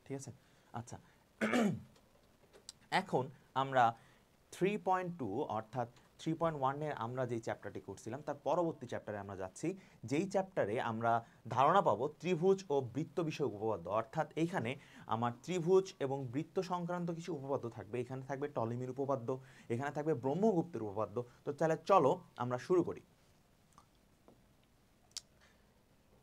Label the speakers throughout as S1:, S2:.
S1: ঠিক আছে। আচ্ছা, এখন আমরা 3.2 অর্থাৎ 3.1 আমরা যেই চ্যাপ্টারটি করছিলাম তার পরবর্তী চ্যাপ্টারে আমরা যাচ্ছি, যেই চ্যাপ্টারে আমরা ধারণা পাবো ত্রিভুজ ও বৃত্ত বিষয়ক উপপাদ্য। অর্থাৎ এইখানে আমার ত্রিভুজ এবং বৃত্ত সংক্রান্ত কিছু উপপাদ্য থাকবে। এখানে থাকবে টলেমির উপপাদ্য, এখানে থাকবে ব্রহ্মগুপ্তের উপপাদ্য। তো তাহলে চলো আমরা শুরু করি।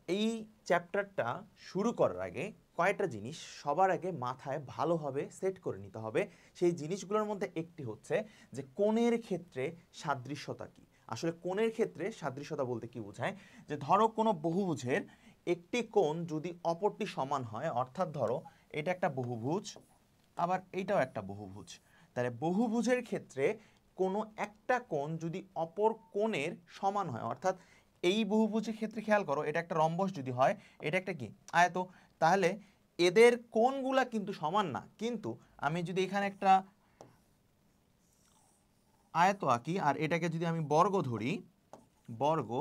S1: এই চ্যাপ্টারটা শুরু করার আগে কয়েকটা জিনিস সবার আগে মাথায় ভালোভাবে সেট করে নিতে হবে। সেই জিনিসগুলোর মধ্যে একটি হচ্ছে যে কোণের ক্ষেত্রে সাদৃশ্যতা কি। আসলে কোণের ক্ষেত্রে সাদৃশ্যতা বলতে কি বোঝায়, যে ধরো কোনো বহুভুজের একটি কোণ যদি অপরটি সমান হয়, অর্থাৎ ধরো এটা একটা বহুভুজ, আবার এইটাও একটা বহুভুজ, তাহলে বহুভুজের ক্ষেত্রে কোনো একটা কোণ যদি অপর কোণের সমান হয়, অর্থাৎ এই বহুভুজের ক্ষেত্রে খেয়াল করো এটা একটা রম্বস যদি হয়, এটা একটা কি আয়ত, তাহলে এদের কোণগুলা কিন্তু সমান না। কিন্তু আমি যদি এখানে একটা আয়ত আঁকি আর এটাকে যদি আমি বর্গ ধরি, বর্গ,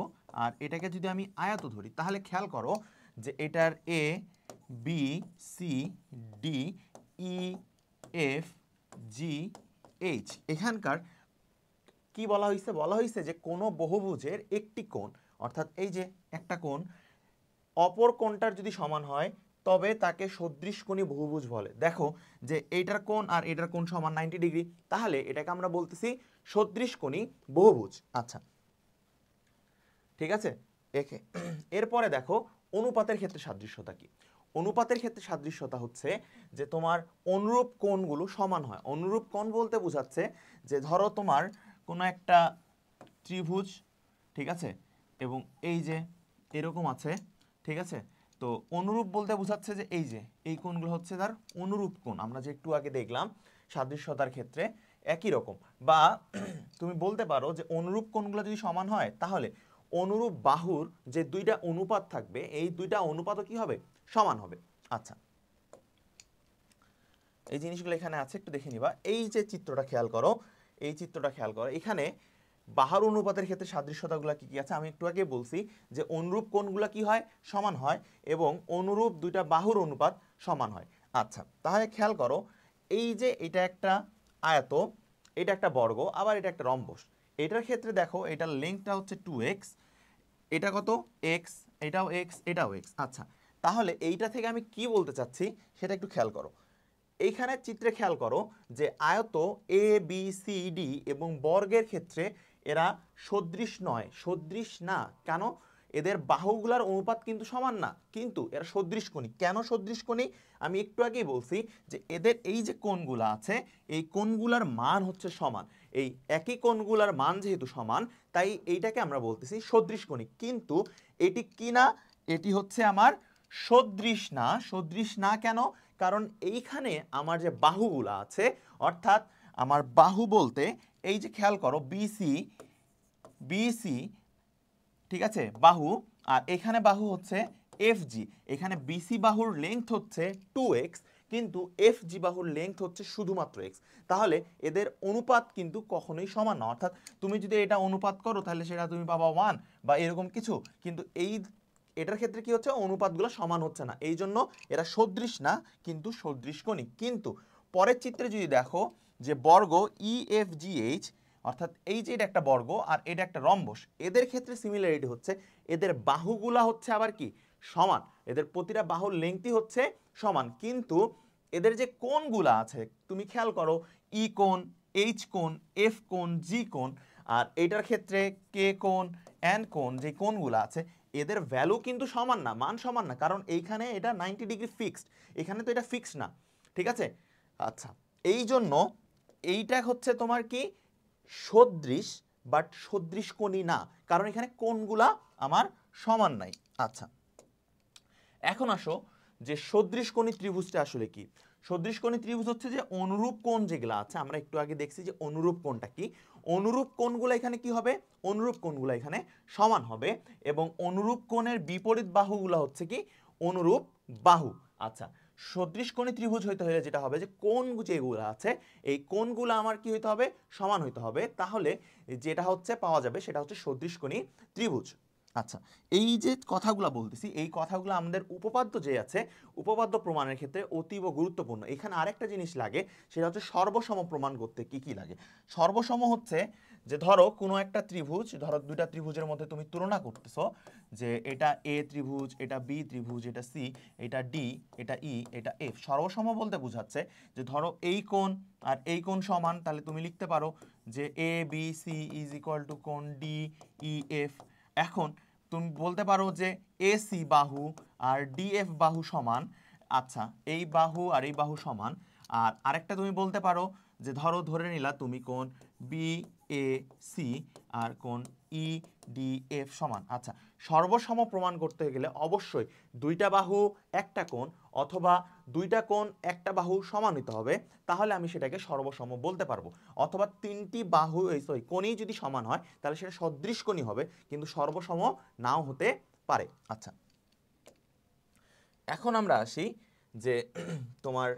S1: আর এটাকে যদি আমি আয়ত ধরি, তাহলে খেয়াল করো যে এটার A B C D E F G H, এখানকার কি বলা হয়েছে, বলা হয়েছে যে কোনো বহুভুজের একটি কোণ, অর্থাৎ এই যে একটা কোণ অপর কোণটার যদি সমান হয় তবে তাকে সদৃশকোণী বহুভুজ বলে। দেখো যে এইটার কোণ আর এটার কোণ সমান 90 ডিগ্রি, তাহলে এটাকে আমরা বলতেছি সদৃশকোণী বহুভুজ। আচ্ছা, ঠিক আছে। এরপরে দেখো অনুপাতের ক্ষেত্রে সাদৃশ্যতা কি। অনুপাতের ক্ষেত্রে সাদৃশ্যতা হচ্ছে যে তোমার অনুরূপ কোণগুলো সমান হয়। অনুরূপ কোণ বলতে বোঝাচ্ছে যে ধরো তোমার কোনো একটা ত্রিভুজ, ঠিক আছে, এবং এই যে এরকম আছে, ঠিক আছে। তো অনুরূপ বলতে বোঝাচ্ছে যে এই যে এই কোণগুলো হচ্ছে তার অনুরূপ কোণ, আমরা যে একটু আগে দেখলাম সাদৃশ্যতার ক্ষেত্রে একই রকম। বা তুমি বলতে পারো যে অনুরূপ কোণগুলো যদি সমান হয় তাহলে অনুরূপ বাহুর যে দুইটা অনুপাত থাকবে এই দুইটা অনুপাতও কি হবে, সমান হবে। আচ্ছা, এই জিনিসগুলো এখানে আছে, একটু দেখে নিবা। এই যে চিত্রটা খেয়াল করো, এই চিত্রটা খেয়াল করো, এখানে বাহুর অনুপাতের ক্ষেত্রে সাদৃশ্যতাগুলো কি কি আছে আমি একটু আগে বলছি, যে অনুরূপ কোণগুলো কি হয়, সমান হয়, এবং অনুরূপ দুইটা বাহুর অনুপাত সমান হয়। আচ্ছা, তাহলে খেয়াল করো এই যে এটা একটা আয়ত, এটা একটা বর্গ, আবার এটা একটা রম্বস। এটার ক্ষেত্রে দেখো এটার লেন্থটা হচ্ছে 2x, এটা কত x, এটাও x, এটাও x। আচ্ছা, তাহলে এইটা থেকে আমি কি বলতে চাচ্ছি সেটা একটু খেয়াল করো। এইখানে চিত্রে খেয়াল করো যে আয়ত এ বি সি ডি এবং বর্গের ক্ষেত্রে এরা সদৃশ নয়, সদৃশ না। কেন? এদের বাহুগুলার অনুপাত কিন্তু সমান না, কিন্তু এরা সদৃশকোণী। কেন সদৃশকোণী? আমি একটু আগেই বলছি যে এদের এই যে কোণগুলা আছে এই কোণগুলার মান হচ্ছে সমান। এই একই কোণগুলার মান যেহেতু সমান তাই এইটাকে আমরা বলতেছি সদৃশকোণী। কিন্তু এটি কি না, এটি হচ্ছে আমার সদৃশ না। সদৃশ না কেন? কারণ এইখানে আমার যে বাহুগুলো আছে, অর্থাৎ আমার বাহু বলতে এই যে খেয়াল করো বিসি, বিসি, ঠিক আছে, বাহু, আর এখানে বাহু হচ্ছে এফজি। এখানে বিসি বাহুর লেংথ হচ্ছে 2x, কিন্তু এফজি বাহুর লেংথ হচ্ছে শুধুমাত্র x। তাহলে এদের অনুপাত কিন্তু কখনোই সমান না। অর্থাৎ তুমি যদি এটা অনুপাত করো তাহলে সেটা তুমি পাবা 1 বা এরকম কিছু, কিন্তু এটার ক্ষেত্রে কি হচ্ছে, অনুপাতগুলো সমান হচ্ছে না, এই জন্য এরা সদৃশ না কিন্তু সদৃশকোণী। কিন্তু পরের চিত্রে যদি দেখো যে বর্গ ইএফজিএইচ, অর্থাৎ এই যে এটা একটা বর্গ আর এটা একটা রম্বস, এদের ক্ষেত্রে সিমিলারিটি হচ্ছে এদের বাহুগুলা হচ্ছে আবার কি সমান, এদের প্রতিটা বাহুর লেংথই হচ্ছে সমান, কিন্তু এদের যে কোণগুলা আছে তুমি খেয়াল করো ই কোণ, এইচ কোণ, এফ কোণ, জি কোণ, আর এটার ক্ষেত্রে কে কোণ, এন কোণ, যে কোণগুলো আছে এদের ভ্যালু কিন্তু সমান না, মান সমান না, কারণ এইখানে এটা 90 ডিগ্রি ফিক্সড, এখানে তো এটা ফিক্সড না, ঠিক আছে। আচ্ছা, এই জন্য এইটা হচ্ছে তোমার কি সদৃশ, বাট সদৃশকোণী না, কারণ এখানে কোণগুলা আমার সমান নাই। আচ্ছা, এখন আসো যে সদৃশকোণী ত্রিভুজটা আসলে কি। সদৃশকোণী ত্রিভুজ হচ্ছে যে অনুরূপ কোণ যেগুলো আছে, আমরা একটু আগে দেখছি যে অনুরূপ কোণটা কি। অনুরূপ কোণগুলো এখানে কি হবে, অনুরূপ কোণগুলো এখানে সমান হবে, এবং অনুরূপ কোণের বিপরীত বাহুগুলো হচ্ছে কি অনুরূপ বাহু। আচ্ছা, সদৃশকোণী ত্রিভুজ হইতে হলে যেটা হবে যে কোণ যেগুলো আছে এই কোণগুলো আমার কি হইতে হবে, সমান হইতে হবে, তাহলে যেটা হচ্ছে পাওয়া যাবে সেটা হচ্ছে সদৃশকোণী ত্রিভুজ। আচ্ছা, এই যে কথাগুলো বলতেছি এই কথাগুলো আমাদের উপপাদ্য যে আছে উপপাদ্য প্রমাণের ক্ষেত্রে অতীব গুরুত্বপূর্ণ। এখানে আরেকটা জিনিস লাগে, সেটা হচ্ছে সর্বসম প্রমাণ করতে কি কি লাগে। সর্বসম হচ্ছে যে ধরো কোনো একটা ত্রিভুজ, ধরো দুইটা ত্রিভুজের মধ্যে তুমি তুলনা করতেছো যে এটা এ ত্রিভুজ, এটা বি ত্রিভুজ, এটা সি, এটা ডি, এটা ই, এটা এফ। সর্বসম বলতে বোঝাচ্ছে যে ধরো এই কোণ আর এই কোণ সমান, তাহলে তুমি লিখতে পারো যে A B C is equal to কোণ ডি ই এফ। এখন তুমি বলতে পারো যে এসি বাহু আর ডিএফ বাহু সমান। আচ্ছা, এই বাহু আর এই বাহু সমান। আর আরেকটা তুমি বলতে পারো যে ধরো ধরে নিলা তুমি কোণ বি এ সি আর কোণ ই ডি এফ সমান। আচ্ছা, সর্বসম প্রমাণ করতে গেলে অবশ্যই দুইটা বাহু একটা কোণ অথবা দুইটা কোণ একটা বাহু সমান হতে হবে, তাহলে আমি সেটাকে সর্বসম বলতে পারবো। অথবা তিনটি বাহু সরি কোণই যদি সমান হয় তাহলে সেটা সদৃশ কোণই হবে, কিন্তু সর্বসম নাও হতে পারে। আচ্ছা, এখন আমরা আসি যে তোমার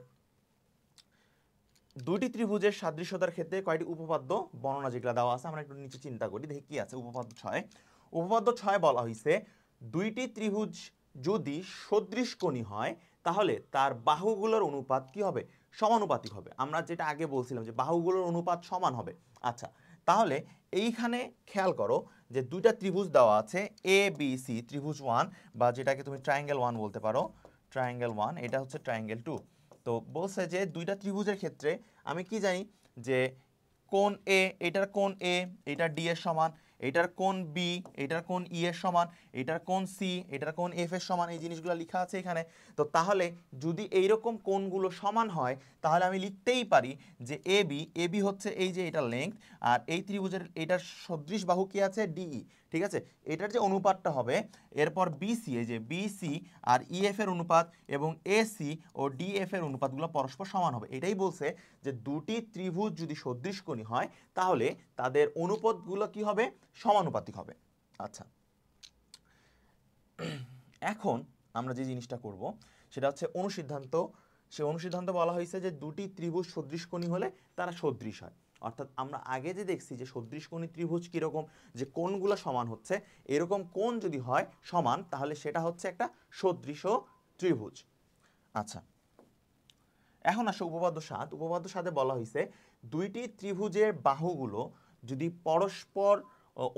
S1: দুইটি ত্রিভুজের সাদৃশ্যতার ক্ষেত্রে কয়টি উপপাদ্য বর্ণনা যেগুলো দেওয়া আছে আমরা একটু নিচে চিন্তা করি, দেখি কি আছে। উপপাদ্য 6, উপপাদ্য 6 বলা হয়েছে দুইটি ত্রিভুজ যদি সদৃশ কোণী হয় তাহলে তার বাহুগুলোর অনুপাত কি হবে? সমানুপাতিক হবে। আমরা যেটা আগে বলছিলাম যে বাহুগুলোর অনুপাত সমান হবে। আচ্ছা, তাহলে এইখানে খেয়াল করো যে দুইটা ত্রিভুজ দেওয়া আছে এ বি সি, ত্রিভুজ 1 বা যেটাকে তুমি ট্রায়াঙ্গেল 1 বলতে পারো, ট্রায়াঙ্গেল 1, এটা হচ্ছে ট্রায়াঙ্গেল 2। তো বলছে যে দুইটা ত্রিভুজের ক্ষেত্রে আমি কি জানি যে কোণ এ, এটার কোণ এ, এটা ডি এর সমান, এটার কোণ বি, এটার কোণ ই এর সমান, এটার কোণ সি, এটার কোণ এফ এর সমান। এই জিনিসগুলো লেখা আছে এখানে। তো তাহলে যদি এইরকম কোণগুলো সমান হয় তাহলে আমি লিখতেই পারি যে এ বি হচ্ছে এই যে এটা লেংথ, আর এই ত্রিভুজের এটার সদৃশ বাহু কি আছে? ডিই। ঠিক আছে, এটার যে অনুপাতটা হবে এরপর বিসি, এই যে বিসি আর ইএফ এর অনুপাত এবং এসি ও ডিএফ এর অনুপাতগুলো পরস্পর সমান হবে। এটাই বলছে যে দুটি ত্রিভুজ যদি সদৃশকোণী হয় তাহলে তাদের অনুপাতগুলো কি হবে? সমানুপাতিক হবে। আচ্ছা, এখন আমরা যে জিনিসটা করব সেটা হচ্ছে অনুসিদ্ধান্ত। সে অনুসিদ্ধান্ত বলা হয়েছে যে দুটি ত্রিভুজ সদৃশকোণী হলে তারা সদৃশ হয়। অর্থাৎ আমরা আগে যে দেখছি যে সদৃশকোণী ত্রিভুজ কিরকম, যে কোণগুলো সমান হচ্ছে, এরকম কোণ যদি হয় সমান তাহলে সেটা হচ্ছে একটা সদৃশ ত্রিভুজ। আচ্ছা, এখন আসো উপপাদ্য 7। উপপাদ্য 7-এ বলা হয়েছে দুইটি ত্রিভুজের বাহুগুলো যদি পরস্পর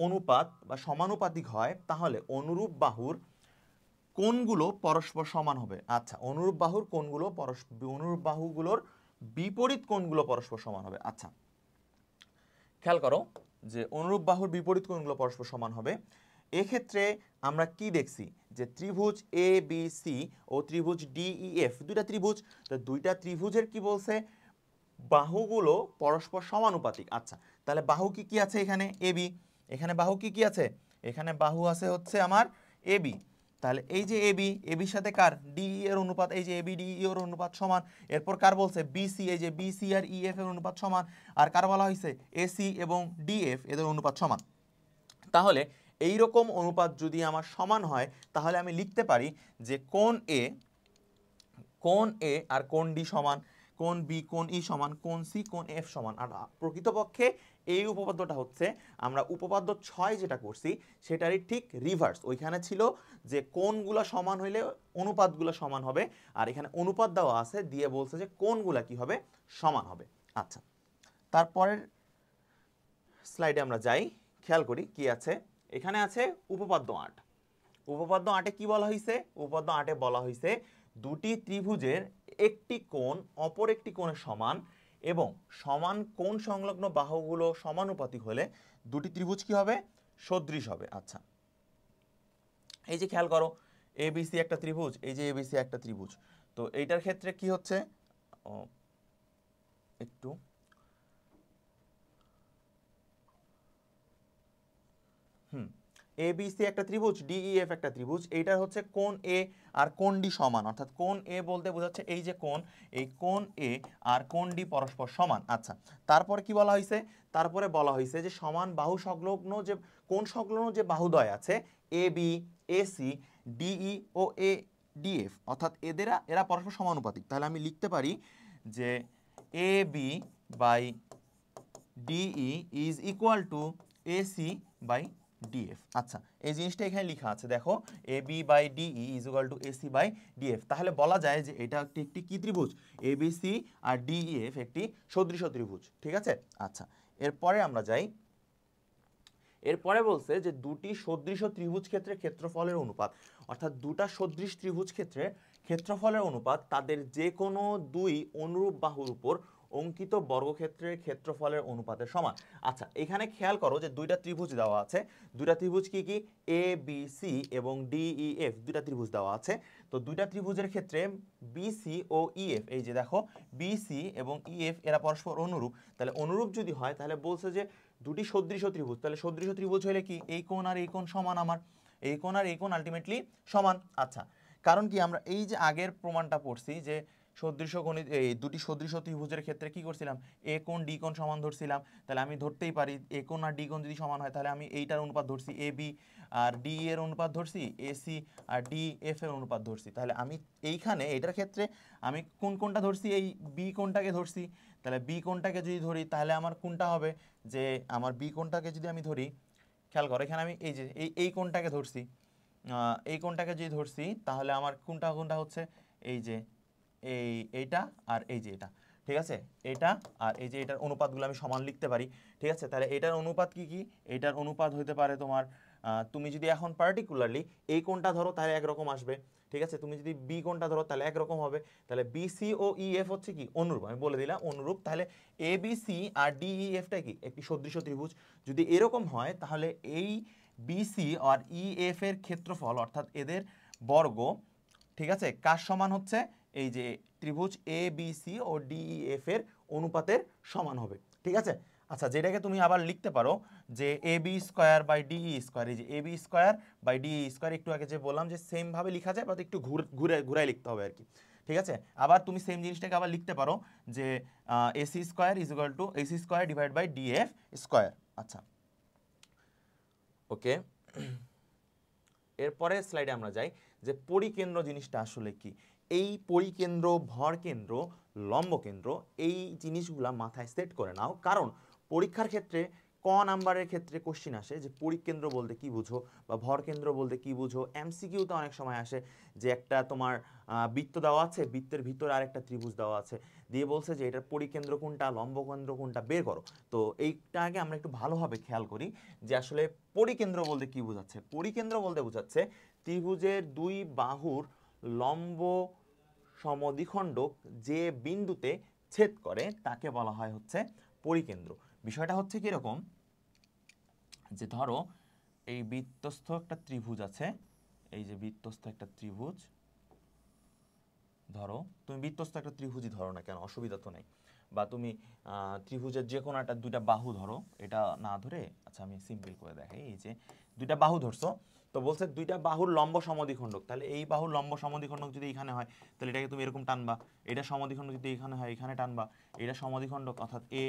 S1: অনুপাত বা সমানুপাতিক হয় তাহলে অনুরূপ বাহুর কোণগুলো পরস্পর সমান হবে। আচ্ছা, অনুরূপ বাহুর কোণগুলো অনুরূপ বাহুগুলোর বিপরীত কোণগুলো পরস্পর সমান হবে। আচ্ছা, খেয়াল করো যে অনুরূপ বাহুর বিপরীত কোণগুলো পরস্পর সমান হবে। এক্ষেত্রে আমরা কি দেখছি যে ত্রিভুজ এ বি সি ও ত্রিভুজ ডি ই এফ, দুইটা ত্রিভুজ, তো দুইটা ত্রিভুজের কি বলছে? বাহুগুলো পরস্পর সমানুপাতিক। আচ্ছা, তাহলে বাহু কি কি আছে এখানে? এবি। এখানে বাহু কি কি আছে? এখানে বাহু আছে হচ্ছে আমার এবি। তাহলে এই যে এবি, এবির সাথে কার? ডিই এর অনুপাত, এই যে এবি ডিই এর অনুপাত সমান। এরপর কার বলছে? বিসি, এই যে বিসি আর ইএফ এর অনুপাত সমান। আর কার বলা হয়েছে? এসি এবং ডিএফ এদের অনুপাত সমান। তাহলে এই রকম অনুপাত যদি আমার সমান হয় তাহলে আমি লিখতে পারি যে কোণ এ আর কোণ ডি সমান, কোণ বি কোণ ই সমান, কোণ সি কোণ এফ সমান। আর প্রকৃতপক্ষে এই উপপাদ্যটা হচ্ছে আমরা উপপাদ্য 6 যেটা করছি সেটারই ঠিক রিভার্স। ওইখানে ছিল যে কোণগুলো সমান হইলে অনুপাতগুলো সমান হবে, আর এখানে অনুপাত দেওয়া আছে দিয়ে বলছে যে কোণগুলো কি হবে? সমান হবে। আচ্ছা, তারপরের স্লাইডে আমরা যাই, খেয়াল করি কি আছে। এখানে আছে উপপাদ্য 8। উপপাদ্য 8-এ কি বলা হয়েছে? উপপাদ্য 8-এ বলা হয়েছে দুটি ত্রিভুজের একটি কোণ অপর একটি কোণের সমান এবং সমান কোণ সংলগ্ন বাহুগুলো সমানুপাতিক হলে দুটি ত্রিভুজ কি হবে? সদৃশ হবে। আচ্ছা, এই যে খেয়াল করো এবিসি একটা ত্রিভুজ, এই যে এবিসি একটা ত্রিভুজ। তো এইটার ক্ষেত্রে কি হচ্ছে? একটু এ বি সি একটা ত্রিভুজ, ডিইএফ একটা ত্রিভুজ, এইটার হচ্ছে কোণ এ আর কোণ ডি সমান। অর্থাৎ কোণ এ বলতে বোঝাচ্ছে এই যে কোণ, এই কোণ এ আর কোণ ডি পরস্পর সমান। আচ্ছা, তারপরে কি বলা হয়েছে? তারপরে বলা হয়েছে যে সমান বাহু সংলগ্ন যে কোণ সংলগ্ন যে বাহুদ্বয় আছে A B, A C, DE ও এ ডিএফ, অর্থাৎ এরা পরস্পর সমানুপাতিক। তাহলে আমি লিখতে পারি যে A B by DE is equal to AC by DF. আচ্ছা, এই জিনিসটা এখানে লেখা আছে দেখো, AB by DE is equal to AC by DF. তাহলে বলা যায় যে এটা একটি কি ত্রিভুজ, এবিসি আর ডিইএফ একটি সদৃশ ত্রিভুজ। ঠিক আছে। আচ্ছা, এরপরে আমরা যাই। এরপরে বলছে যে দুটি সদৃশ ত্রিভুজ ক্ষেত্রে ক্ষেত্রফলের অনুপাত, অর্থাৎ দুটা সদৃশ ত্রিভুজ ক্ষেত্রে ক্ষেত্রফলের অনুপাত তাদের যে কোনো দুই অনুরূপ বাহুর উপর অঙ্কিত বর্গক্ষেত্রের ক্ষেত্রফলের অনুপাতের সমান। আচ্ছা, এখানে খেয়াল করো যে দুইটা ত্রিভুজ দেওয়া আছে। দুইটা ত্রিভুজ কি কি, এ বি সি এবং ডিইএফ, দুইটা ত্রিভুজ দেওয়া আছে। তো দুইটা ত্রিভুজের ক্ষেত্রে বিসি ও ইএফ, এই যে দেখো বিসি এবং ইএফ এরা পরস্পর অনুরূপ। তাহলে অনুরূপ যদি হয় তাহলে বলছে যে দুটি সদৃশ ত্রিভুজ, তাহলে সদৃশ ত্রিভুজ হলে কি এই কোণ আর এই কোণ সমান, আমার এই কোণ আর এই কোণ আলটিমেটলি সমান। আচ্ছা, কারণ কি আমরা এই যে আগের প্রমাণটা পড়ছি যে সদৃশ গণিত, এই দুটি সদৃশ ত্রিভুজের ক্ষেত্রে কি করছিলাম, এ কোণ ডি কোণ সমান ধরছিলাম। তাহলে আমি ধরতেই পারি এ কোণ আর ডি কোণ যদি সমান হয় তাহলে আমি এইটার অনুপাত ধরছি এ বি, আর ডি এর অনুপাত ধরছি এসি, আর ডি এফ এর অনুপাত ধরছি। তাহলে আমি এইখানে এটার ক্ষেত্রে আমি কোন কোণটা ধরছি, এই বি কোণটাকে ধরছি। তাহলে বি কোণটাকে যদি ধরি তাহলে আমার কোনটা হবে, যে আমার বি কোণটাকে যদি আমি ধরি, খেয়াল করো এখানে আমি এই যে এই কোণটাকে ধরছি, এই কোণটাকে যদি ধরছি তাহলে আমার কোনটা কোনটা হচ্ছে এই যে এইটা আর এই যে এটা। ঠিক আছে, এটা আর এই যে এটার অনুপাতগুলো আমি সমান লিখতে পারি। ঠিক আছে, তাহলে এটার অনুপাত কি কি, এটার অনুপাত হতে পারে তোমার, তুমি যদি এখন পার্টিকুলারলি এই কোণটা ধরো তাহলে একরকম আসবে। ঠিক আছে, তুমি যদি বি কোণটা ধরো তাহলে একরকম হবে। তাহলে বিসি ও ইএফ হচ্ছে কি অনুরূপ, আমি বলে দিলাম অনুরূপ। তাহলে এ বি সি আর ডিইএফটা কি একটি সদৃশ ত্রিভুজ। যদি এরকম হয় তাহলে এই বিসি আর ইএফ এর ক্ষেত্রফল অর্থাৎ এদের বর্গ, ঠিক আছে, কার সমান হচ্ছে, এই যে ত্রিভুজ এ বি সি ও ডিইএফ এর অনুপাতের সমান হবে। ঠিক আছে। আচ্ছা, যেটাকে তুমি আবার লিখতে পারো যে A B square by DE square, এই যে A B square by DE square, একটু আগে যে বললাম যে সেম ভাবে লেখা যায়, বাট একটু ঘুরে লিখতে হবে আর কি। ঠিক আছে, আবার তুমি সেম জিনিসটাকে আবার লিখতে পারো যে AC square is equal to AC square divide by DF square. আচ্ছা, ওকে। এরপরে স্লাইডে আমরা যাই যে পরিকেন্দ্র জিনিসটা আসলে কি। এই পরিকেন্দ্র, ভর কেন্দ্র, লম্ব কেন্দ্র, এই জিনিসগুলা মাথায় সেট করে নাও, কারণ পরীক্ষার ক্ষেত্রে ক নাম্বারের ক্ষেত্রে কোশ্চিন আসে যে পরিকেন্দ্র বলতে কি বুঝো বা ভর কেন্দ্র বলতে কি বুঝো। এমসিকিউতে অনেক সময় আসে যে একটা তোমার বৃত্ত দেওয়া আছে, বৃত্তের ভিতরে আরেকটা ত্রিভুজ দেওয়া আছে, দিয়ে বলছে যে এটার পরিকেন্দ্র কোনটা, লম্ব কেন্দ্র কোনটা বের করো। তো এইটা আগে আমরা একটু ভালোভাবে খেয়াল করি যে আসলে পরিকেন্দ্র বলতে কি বোঝাচ্ছে। পরিকেন্দ্র বলতে বোঝাচ্ছে ত্রিভুজের দুই বাহুর লম্ব সমদ্বিখণ্ডক যে বিন্দুতে ছেদ করে তাকে বলা হয় হচ্ছে পরিকেন্দ্র। বিষয়টা হচ্ছে কিরকম, যে ধরো এই বৃত্তস্থ একটা ত্রিভুজ আছে, এই যে বৃত্তস্থ একটা ত্রিভুজ ধরো, তুমি বৃত্তস্থ একটা ত্রিভুজই ধরো না কেন, অসুবিধা তো নেই। বা তুমি ত্রিভুজের যে কোনো একটা দুইটা বাহু ধরো, এটা না ধরে, আচ্ছা আমি সিম্পল করে দেখাই, এই যে দুইটা বাহু ধরছো, তো বলছে দুইটা বাহুর লম্ব সমদ্বিখণ্ডক। তাহলে এই বাহুর লম্ব সমদ্বিখণ্ডক যদি এখানে হয় তাহলে এটাকে তুমি এরকম টানবা, এটা সমদ্বিখণ্ডক যদি এখানে হয় এখানে টানবা, এটা সমদ্বিখণ্ডক অর্থাৎ এ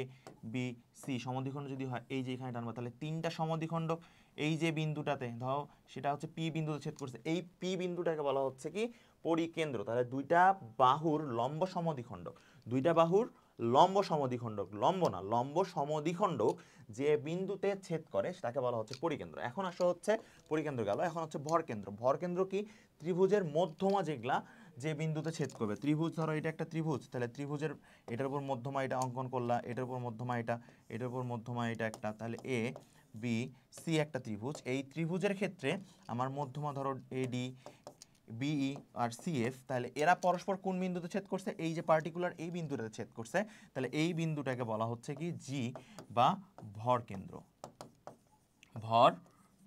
S1: বি সি সমদ্বিখণ্ডক যদি হয় এই যে এখানে টানবা। তাহলে তিনটা সমদ্বিখণ্ডক এই যে বিন্দুটাতে ধরো সেটা হচ্ছে পি বিন্দুতে ছেদ করছে, এই পি বিন্দুটাকে বলা হচ্ছে কি পরিকেন্দ্র। তাহলে দুইটা বাহুর লম্ব সমদ্বিখণ্ডক, দুইটা বাহুর লম্ব সমদ্বিখণ্ডক, লম্ব না লম্ব সমদ্বিখণ্ডক যে বিন্দুতে ছেদ করে সেটাকে বলা হচ্ছে পরিকেন্দ্র। এখন আসা হচ্ছে পরিকেন্দ্র গেল, এখন হচ্ছে ভরকেন্দ্র। ভরকেন্দ্র কি ত্রিভুজের মধ্যমা যেগুলা যে বিন্দুতে ছেদ করবে। ত্রিভুজ ধরো এটা একটা ত্রিভুজ, তাহলে ত্রিভুজের এটার উপর মধ্যমা এটা অঙ্কন করলা, এটার উপর মধ্যমা এটা, এটার উপর মধ্যমা এটা একটা, তাহলে এ বি সি একটা ত্রিভুজ। এই ত্রিভুজের ক্ষেত্রে আমার মধ্যমা ধরো এডি বিই আর সিএফ, তাহলে এরা পরস্পর কোন বিন্দুতে ছেদ করছে, এই যে পার্টিকুলার এই বিন্দুটাতে ছেদ করছে। তাহলে এই বিন্দুটাকে বলা হচ্ছে কি জি বা ভর কেন্দ্র, ভর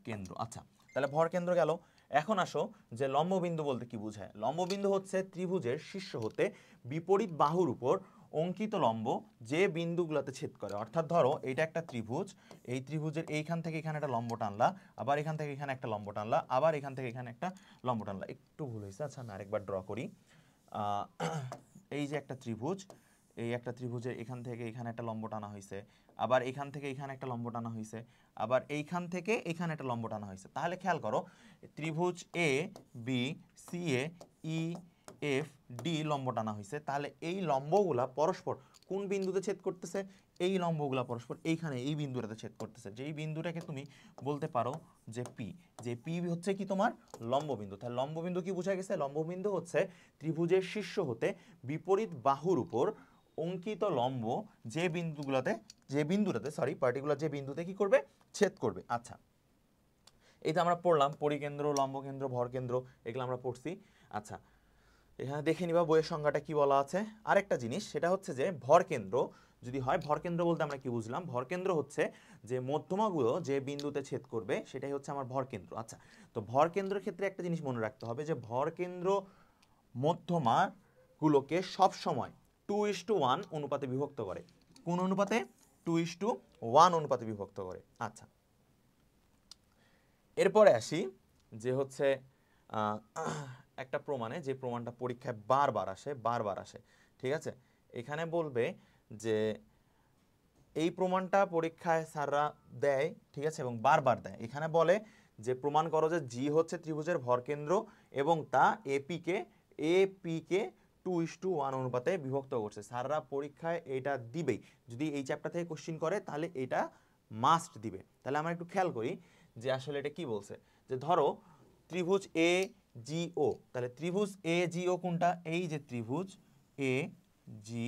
S1: কেন্দ্র। আচ্ছা, তাহলে ভর কেন্দ্র গেল। এখন আসো যে লম্ব বিন্দু বলতে কি বোঝায়। লম্ব বিন্দু হচ্ছে ত্রিভুজের শীর্ষ হতে বিপরীত বাহুর উপর অঙ্কিত লম্ব যে বিন্দুগুলোতে ছেদ করে। অর্থাৎ ধরো এটা একটা ত্রিভুজ, এই ত্রিভুজের এইখান থেকে এখানে একটা লম্ব টানলা, আবার এখান থেকে এখানে একটা লম্ব টানলা, আবার এখান থেকে এখানে একটা লম্ব টানলা। একটু ভুল হয়েছে, আচ্ছা আমি আরেকবার ড্র করি। এই যে একটা ত্রিভুজ, এই একটা ত্রিভুজের এখান থেকে এখানে একটা লম্ব টানা হয়েছে, আবার এখান থেকে এখানে একটা লম্ব টানা হয়েছে, আবার এইখান থেকে এখানে একটা লম্ব টানা হয়েছে। তাহলে খেয়াল করো ত্রিভুজ এ বি সি এ ই এফ ডি লম্ব টানা হয়েছে, তাহলে এই লম্বগুলা পরস্পর কোন বিন্দুতে ছেদ করতেছে? এই লম্বগুলা পরস্পর এইখানে এই বিন্দুটাতে ছেদ করতেছে, যেই বিন্দুটাকে তুমি বলতে পারো যে পি, যে পি হচ্ছে কি তোমার লম্ববিন্দু। তাহলে লম্ববিন্দু কি বোঝা গেছে? লম্ববিন্দু হচ্ছে ত্রিভুজের শীর্ষ হতে বিপরীত বাহুর উপর অঙ্কিত লম্ব যে বিন্দুটাতে পার্টিকুলার যে বিন্দুতে কি করবে? ছেদ করবে। আচ্ছা, এই তো আমরা পড়লাম পরিকেন্দ্র, লম্বকেন্দ্র, ভরকেন্দ্র, এগুলো আমরা পড়ছি। আচ্ছা, এখানে দেখে নিবা বইয়ের সংজ্ঞাটা কি বলা আছে। আরেকটা জিনিস সেটা হচ্ছে যে ভরকেন্দ্র যদি হয়, ভরকেন্দ্র বলতে আমরা কি বুঝলাম? ভরকেন্দ্র হচ্ছে যে মধ্যমাগুলো যে বিন্দুতে ছেদ করবে সেটাই হচ্ছে আমার ভরকেন্দ্র। আচ্ছা, তো ভরকেন্দ্রের ক্ষেত্রে একটা জিনিস মনে রাখতে হবে যে ভরকেন্দ্র মধ্যমাগুলোকে সবসময় 2:1 অনুপাতে বিভক্ত করে। কোন অনুপাতে? 2:1 অনুপাতে বিভক্ত করে। আচ্ছা, এরপরে আসি যে হচ্ছে একটা প্রমাণে, যে প্রমাণটা পরীক্ষায় বারবার আসে, ঠিক আছে? এখানে বলবে যে এই প্রমাণটা পরীক্ষায় স্যাররা দেয়, ঠিক আছে, এবং বারবার দেয়। এখানে বলে যে প্রমাণ করো যে জি হচ্ছে ত্রিভুজের ভরকেন্দ্র এবং তা এপিকে 2:1 অনুপাতে বিভক্ত করছে। স্যাররা পরীক্ষায় এটা দিবেই, যদি এই চ্যাপ্টার থেকে কোশ্চিন করে তাহলে এটা মাস্ট দিবে। তাহলে আমরা একটু খেয়াল করি যে আসলে এটা কি বলছে। যে ধরো ত্রিভুজ এ জি ও, তাহলে ত্রিভুজ এ জি ও কোনটা? এই যে ত্রিভুজ এ জি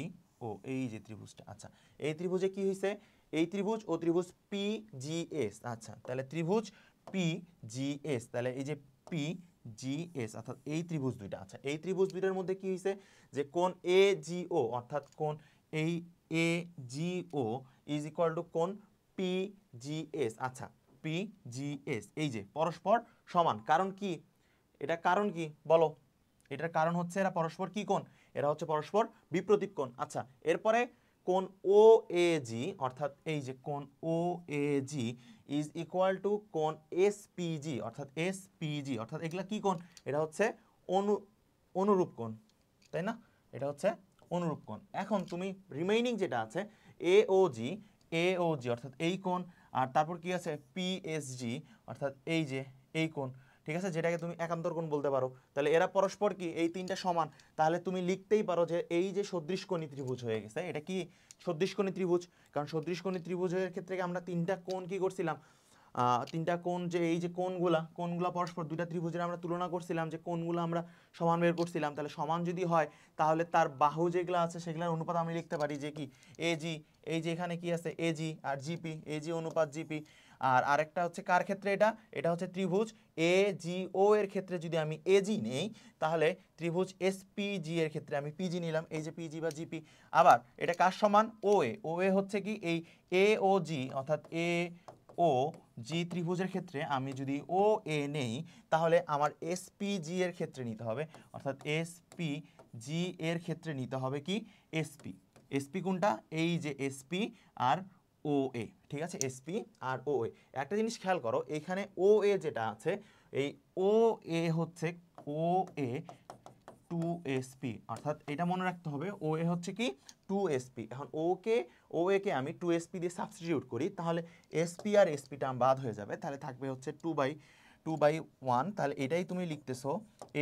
S1: ও, এই যে ত্রিভুজটা। আচ্ছা, এই ত্রিভুজে কি হয়েছে? এই ত্রিভুজ ও ত্রিভুজ পি জি এস। আচ্ছা, তাহলে ত্রিভুজ পি জি এস, তাহলে এই যে পি জি এস অর্থাৎ এই ত্রিভুজ দুইটা। আচ্ছা, এই ত্রিভুজ দুইটার মধ্যে কি হয়েছে? যে কোণ এ জি ও অর্থাৎ কোণ এই এ জি ও ইজ ইকুয়াল টু কোণ পি জি এস। আচ্ছা, পি জি এস এই যে পরস্পর সমান। কারণ কি? এটা কারণ কি বলো? এটার কারণ হচ্ছে এরা পরস্পর কি কোণ? এরা হচ্ছে পরস্পর বিপ্রতীপ কোণ। আচ্ছা, এরপরে কোণ ও এ জি অর্থাৎ এই যে কোণ ও এ জি ইজ ইকুয়াল টু কোণ এস পি জি অর্থাৎ এগুলা কি কোণ? এটা হচ্ছে অনুরূপ কোণ, তাই না? এটা হচ্ছে অনুরূপ কোণ। এখন তুমি রিমেইনিং যেটা আছে এ ও জি অর্থাৎ এই কোণ, আর তারপর কি আছে পিএসজি অর্থাৎ এই যে এই কোণ, ঠিক আছে, যেটাকে তুমি একান্তর কোণ বলতে পারো। তাহলে এরা পরস্পর কি এই তিনটা সমান, তাহলে তুমি লিখতেই পারো যে এই যে সদৃশকোণী ত্রিভুজ হয়ে গেছে। এটা কি সদৃশকোণী ত্রিভুজ? কারণ সদৃশকোণী ত্রিভুজের ক্ষেত্রে আমরা তিনটা কোণ কি করছিলাম? তিনটা কোণ, যে এই যে কোণগুলা পরস্পর দুইটা ত্রিভুজের আমরা তুলনা করছিলাম, যে কোণগুলো আমরা সমান বের করছিলাম। তাহলে সমান যদি হয় তাহলে তার বাহু যেগুলো আছে সেগুলোর অনুপাত আমি লিখতে পারি যে কি এজি, এই যে এখানে কি আছে এজি আর জিপি, এজি অনুপাত জিপি। আর আরেকটা হচ্ছে কার ক্ষেত্রে? এটা হচ্ছে ত্রিভুজ এ জি ও এর ক্ষেত্রে যদি আমি এজি নেই, তাহলে ত্রিভুজ এসপিজি এর ক্ষেত্রে আমি পিজি নিলাম, এই যে পিজি বা জিপি। আবার এটা কার সমান? ও এ হচ্ছে কি এই এ ও জি অর্থাৎ এ ও জি ত্রিভুজের ক্ষেত্রে আমি যদি ও এ নেই, তাহলে আমার এসপিজি এর ক্ষেত্রে নিতে হবে, অর্থাৎ এসপিজি এর ক্ষেত্রে নিতে হবে কি এসপি কোনটা? এই যে এসপি আর ও এ, ঠিক আছে, এসপি আর ও এ। একটা জিনিস খেয়াল করো, এখানে ও এ যেটা আছে, এই ও এ হচ্ছে ও এ 2sp, অর্থাৎ এটা মনে রাখতে হবে ও এ হচ্ছে কি 2sp। এখন ও এ কে আমি 2sp দিয়ে সাবস্টিটিউট করি, তাহলে sp আর sp টার্ম বাদ হয়ে যাবে, তাহলে থাকবে হচ্ছে 2/1। তাহলে এটাই তুমি লিখতেছো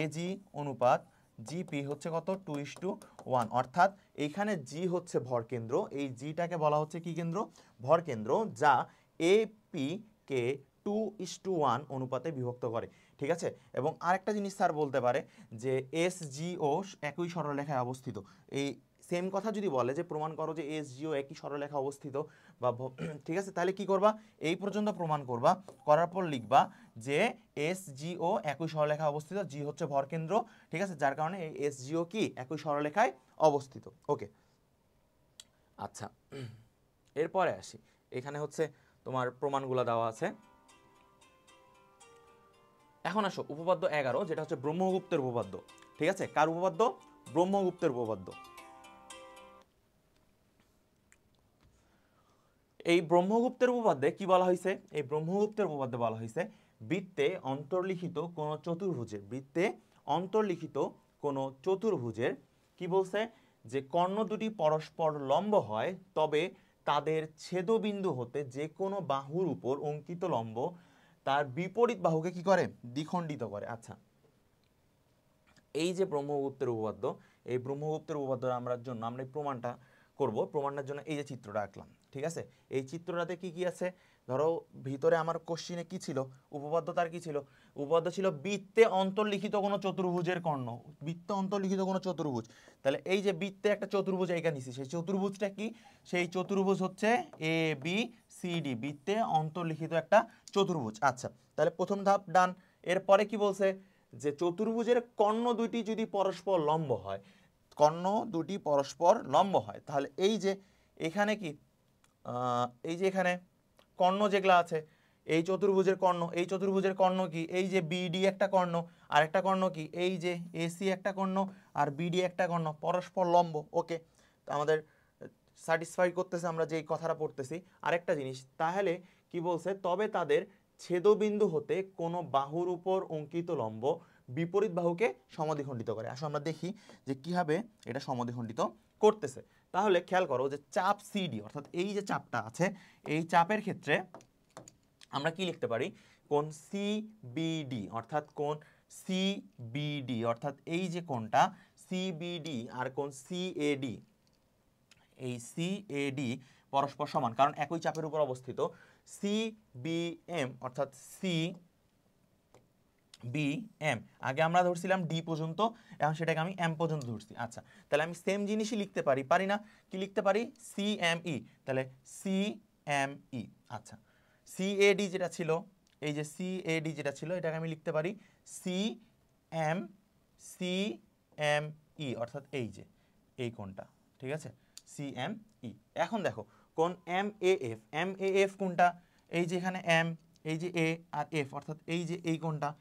S1: ag অনুপাত জিপি হচ্ছে কত? 2:1। অর্থাৎ এইখানে জি হচ্ছে ভরকেন্দ্র, এই জিটাকে বলা হচ্ছে কি কেন্দ্র? ভরকেন্দ্র, যা এপি কে 2:1 অনুপাতে বিভক্ত করে, ঠিক আছে। এবং আরেকটা জিনিস স্যার বলতে পারে যে এস জিও একই সরলরেখায় অবস্থিত। এই সেম কথা যদি বলে যে প্রমাণ করো যে এস জিও একই সরলরেখায় অবস্থিত বা ঠিক আছে, তাহলে কি করবা? এই পর্যন্ত প্রমাণ করবা, করার পর লিখবা যে এস জিও একই সরলরেখায় অবস্থিত, জি হচ্ছে ভরকেন্দ্র, ঠিক আছে, যার কারণে এই এস জিও কি একই সরলরেখায় অবস্থিত। ওকে, আচ্ছা, এরপরে আসি, এখানে হচ্ছে তোমার প্রমাণগুলো দেওয়া আছে। এখন আসো উপপাদ্য 11, যেটা হচ্ছে ব্রহ্মগুপ্তের উপপাদ্য, ঠিক আছে। কার উপপাদ্য? ব্রহ্মগুপ্তের উপপাদ্য। এই ব্রহ্মগুপ্তের উপপাদ্যে কি বলা হয়েছে? এই ব্রহ্মগুপ্তের উপপাদ্যে বলা হয়েছে বৃত্তে অন্তর্লিখিত কোন চতুর্ভুজের কি বলছে? যে কর্ণ দুটি পরস্পর লম্ব হয়, তবে তাদের ছেদবিন্দু হতে যে কোনো বাহুর উপর অঙ্কিত লম্ব তার বিপরীত বাহুকে কি করে? দ্বিখণ্ডিত করে। আচ্ছা, এই যে ব্রহ্মগুপ্তের উপপাদ্য, এই ব্রহ্মগুপ্তের উপপাদ্য আমরা জন্য আমরা এই প্রমাণটা করব। প্রমাণটার জন্য এই যে চিত্রটা আঁকলাম, ঠিক আছে? এই চিত্রটাতে কি কি আছে? ধরো ভিতরে আমার কোশ্চিনে কি ছিল, উপপাদ্য তার কি ছিল? উপপাদ্য ছিল বৃত্তে অন্তর্লিখিত কোনো চতুর্ভুজের কর্ণ। বৃত্তে অন্তর্লিখিত কোনো চতুর্ভুজ, তাহলে এই যে বৃত্তে একটা চতুর্ভুজ এইখানে নিছি, সেই চতুর্ভুজটা কি? সেই চতুর্ভুজ হচ্ছে এ বি সি ডি, বৃত্তে অন্তর্লিখিত একটা চতুর্ভুজ। আচ্ছা, তাহলে প্রথম ধাপ ডান। এরপরে কি বলছে? যে চতুর্ভুজের কর্ণ দুইটি যদি পরস্পর লম্ব হয়, কর্ণ দুটি পরস্পর লম্ব হয়, তাহলে এই যে এখানে কি এই যে এখানে কর্ণ যেগুলা আছে, এই চতুর্ভুজের কর্ণ, এই চতুর্ভুজের কর্ণ কি? এই যে বিডি একটা কর্ণ, আর একটা কর্ণ কি? এই যে এসি একটা কর্ণ, আর বিডি একটা কর্ণ, পরস্পর লম্ব। ওকে, আমাদের স্যাটিসফাই করতেছে আমরা যে কথাটা পড়তেছি। আরেকটা জিনিস, তাহলে কি বলছে? তবে তাদের ছেদবিন্দু হতে কোনো বাহুর উপর অঙ্কিত লম্ব বিপরীত বাহুকে সমদ্বিখণ্ডিত করে। আসলে আমরা দেখি যে কিভাবে এটা সমদ্বিখণ্ডিত করতেছে। তাহলে খেয়াল করো যে চাপ সিডি, অর্থাৎ এই যে চাপটা আছে, এই চাপের ক্ষেত্রে আমরা কি লিখতে পারি? কোণ সিবিডি, অর্থাৎ কোণ সিবিডি, অর্থাৎ এই যে কোণটা সিবিডি আর কোণ সিএডি, এই সিএডি পরস্পর সমান, কারণ একই চাপের উপর অবস্থিত। সিবিএম অর্থাৎ সি বি এম, আগে আমরা ধরছিলাম ডি পর্যন্ত, এখন সেটাকে আমি এম পর্যন্ত ধরছি। আচ্ছা, তাহলে আমি সেম জিনিসই লিখতে পারি, পারি না? কি লিখতে পারি? সি এম ই, তাহলে সি এম ই। আচ্ছা, সি এ ডি যেটা ছিল, এই যে সি এ ডি যেটা ছিল, এটাকে আমি লিখতে পারি C M C M E, অর্থাৎ এই যে এই কোণটা, ঠিক আছে? C M E. এখন দেখো কোণ M A F, M A F কোনটা? এই যে এখানে এম, এই যে এ আর এফ, অর্থাৎ এই যে এই কোণটা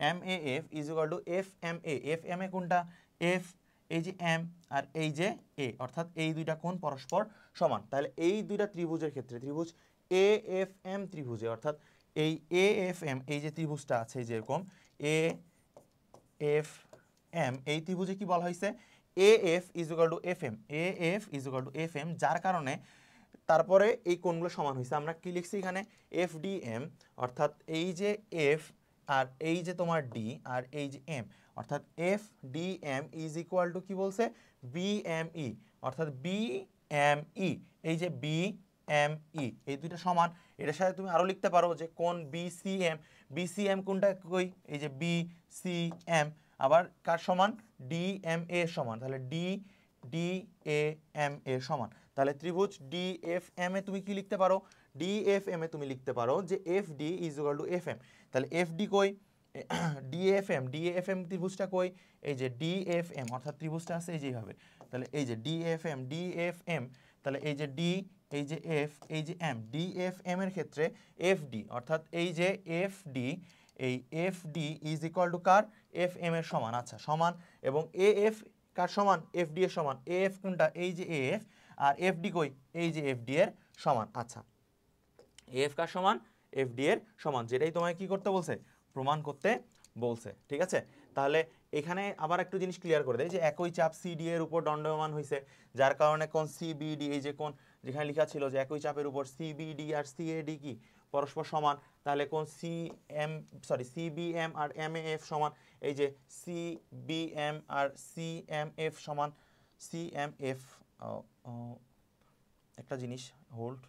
S1: M A F is equal to F M A. F M A কোনটা? এফ, এই যে এম আর এই যে এ, অর্থাৎ এই দুইটা কোণ পরস্পর সমান। তাহলে এই দুইটা ত্রিভুজের ক্ষেত্রে, ত্রিভুজ এ এফ এম ত্রিভুজে, অর্থাৎ এই এ এফ এম, এই যে ত্রিভুজটা আছে, এই যে এরকম এ এফ এম, এই ত্রিভুজে কি বলা হয়েছে? A F is equal to F M, A F is equal to F M, যার কারণে তারপরে এই কোণগুলো সমান হয়েছে। আমরা কি লিখছি এখানে? এফ ডি এম, অর্থাৎ এই যে এফ আর এই যে তোমার ডি আর এই যে এম, অর্থাৎ F D M is equal to কি বলছে? বি এম ই, অর্থাৎ বি এম ই, এই যে বি এম ই, এই দুইটা সমান। এটার সাথে তুমি আরো লিখতে পারো যে কোণ B C M, B C M কোনটা কই? এই যে বি সি এম, আবার কার সমান? ডি এম এ সমান, তাহলে D D A M A সমান। তাহলে ত্রিভুজ ডি এফ এম এ তুমি কি লিখতে পারো? ডি এফ এম এ তুমি লিখতে পারো যে F D is equal to F M. তাহলে এফ ডি কই? D F M, D F M ত্রিভুজটা কই? এই যে ডি এফ এম, অর্থাৎ ত্রিভুজটা আছে এই যেভাবে। তাহলে এই যে D F M, D F M, তাহলে এই যে ডি, এই যে এফ, এই যে এম, ডি এফ এম এর ক্ষেত্রে এফ ডি, অর্থাৎ এই যে এফ ডি, এই F D is equal to কার? এফ এম এর সমান। আচ্ছা, সমান, এবং এ এফ কার সমান? এফ ডি এর সমান। এ এফ কোনটা? এই যে এ এফ, আর এফ ডি কই? এই যে এফ ডি এর সমান। আচ্ছা, এফ কার সমান? এফ ডি এর সমান, যেটাই তোমায় কি করতে বলছে? প্রমাণ করতে বলছে, ঠিক আছে? তাহলে এখানে আবার একটু জিনিস ক্লিয়ার করে দেয় যে একই চাপ সিডি এর উপর দণ্ডায়মান হয়েছে, যার কারণে কোণ সিবিডি, এই যে কোণ যেখানে লেখা ছিল যে একই চাপের উপর সিবিডি আর সিএডি কি পরস্পর সমান, তাহলে কোণ সিবিএম আর এমএএফ সমান। এই যে সিবিএম আর সিএমএফ সমান, সিএমএফ, একটা জিনিস হোল্ড,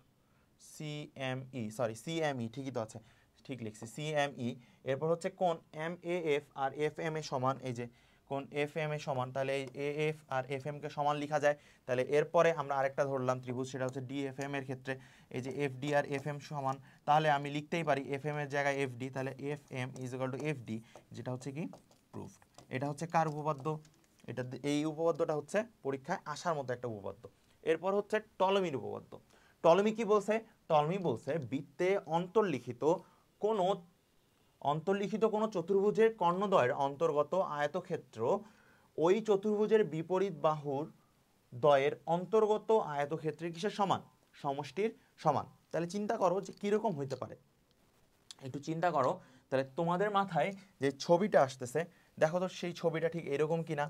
S1: সিএমই ঠিকই তো আছে, ঠিক লিখছি সিএমই। এরপর হচ্ছে কোণ এম এ এফ আর এফ এম এ সমান, এই যে কোণ এফ এম এ সমান, তাহলে এই এ এফ আর এফ এম কে সমান লেখা যায়। তাহলে এরপরে আমরা আরেকটা ধরলাম ত্রিভুজ, সেটা হচ্ছে ডি এফ এম এর ক্ষেত্রে এই যে এফ ডি আর এফ এম সমান, তাহলে আমি লিখতেই পারি এফ এম এর জায়গায় এফ ডি, তাহলে F M is equal to F D, যেটা হচ্ছে কি প্রুফ। এটা হচ্ছে কার উপপাদ্য? এটা, এই উপপাদ্যটা হচ্ছে পরীক্ষায় আসার মতো একটা উপপাদ্য। এরপর হচ্ছে টলেমির উপপাদ্য। টলেমি কি বলছে? টলেমি বলছে বৃত্তে অন্তর্লিখিত কোনো চতুর্ভুজের কর্ণদ্বয়ের অন্তর্গত আয়তক্ষেত্র ওই চতুর্ভুজের বিপরীত বাহুর দ্বয়ের অন্তর্গত আয়তক্ষেত্রের কিসের সমান? সমষ্টির সমান। তাহলে চিন্তা করো যে কিরকম হইতে পারে, একটু চিন্তা করো। তাহলে তোমাদের মাথায় যে ছবিটা আসতেছে, দেখো তো সেই ছবিটা ঠিক এরকম কিনা।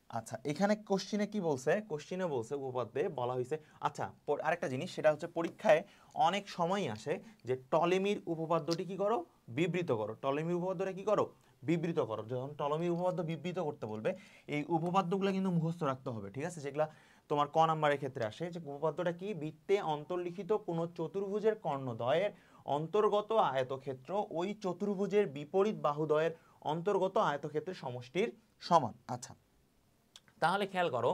S1: আচ্ছা, এখানে কোশ্চিনে কি বলছে? কোশ্চিনে বলছে, উপপাদ্যে বলা হয়েছে। আচ্ছা, আরেকটা জিনিস, সেটা হচ্ছে পরীক্ষায় অনেক সময়ই আসে যে টলেমির উপপাদ্যটি কি করো? বিবৃত করো। টলেমির উপপাদ্যটা কি করো? বিবৃত করো, যখন টলমির উপপাদ্য বিবৃত করতে বলবে এই উপপাদ্যগুলো কিন্তু মুখস্থ রাখতে হবে, ঠিক আছে, যেগুলা তোমার ক নাম্বারের ক্ষেত্রে আসে। যে উপপাদ্যটা কি, বৃত্তে অন্তর্লিখিত কোন চতুর্ভুজের কর্ণদ্বয়ের অন্তর্গত আয়তক্ষেত্র ওই চতুর্ভুজের বিপরীত বাহুদ্বয়ের অন্তর্গত আয়তক্ষেত্রের সমষ্টির সমান। আচ্ছা, তাহলে খেয়াল করো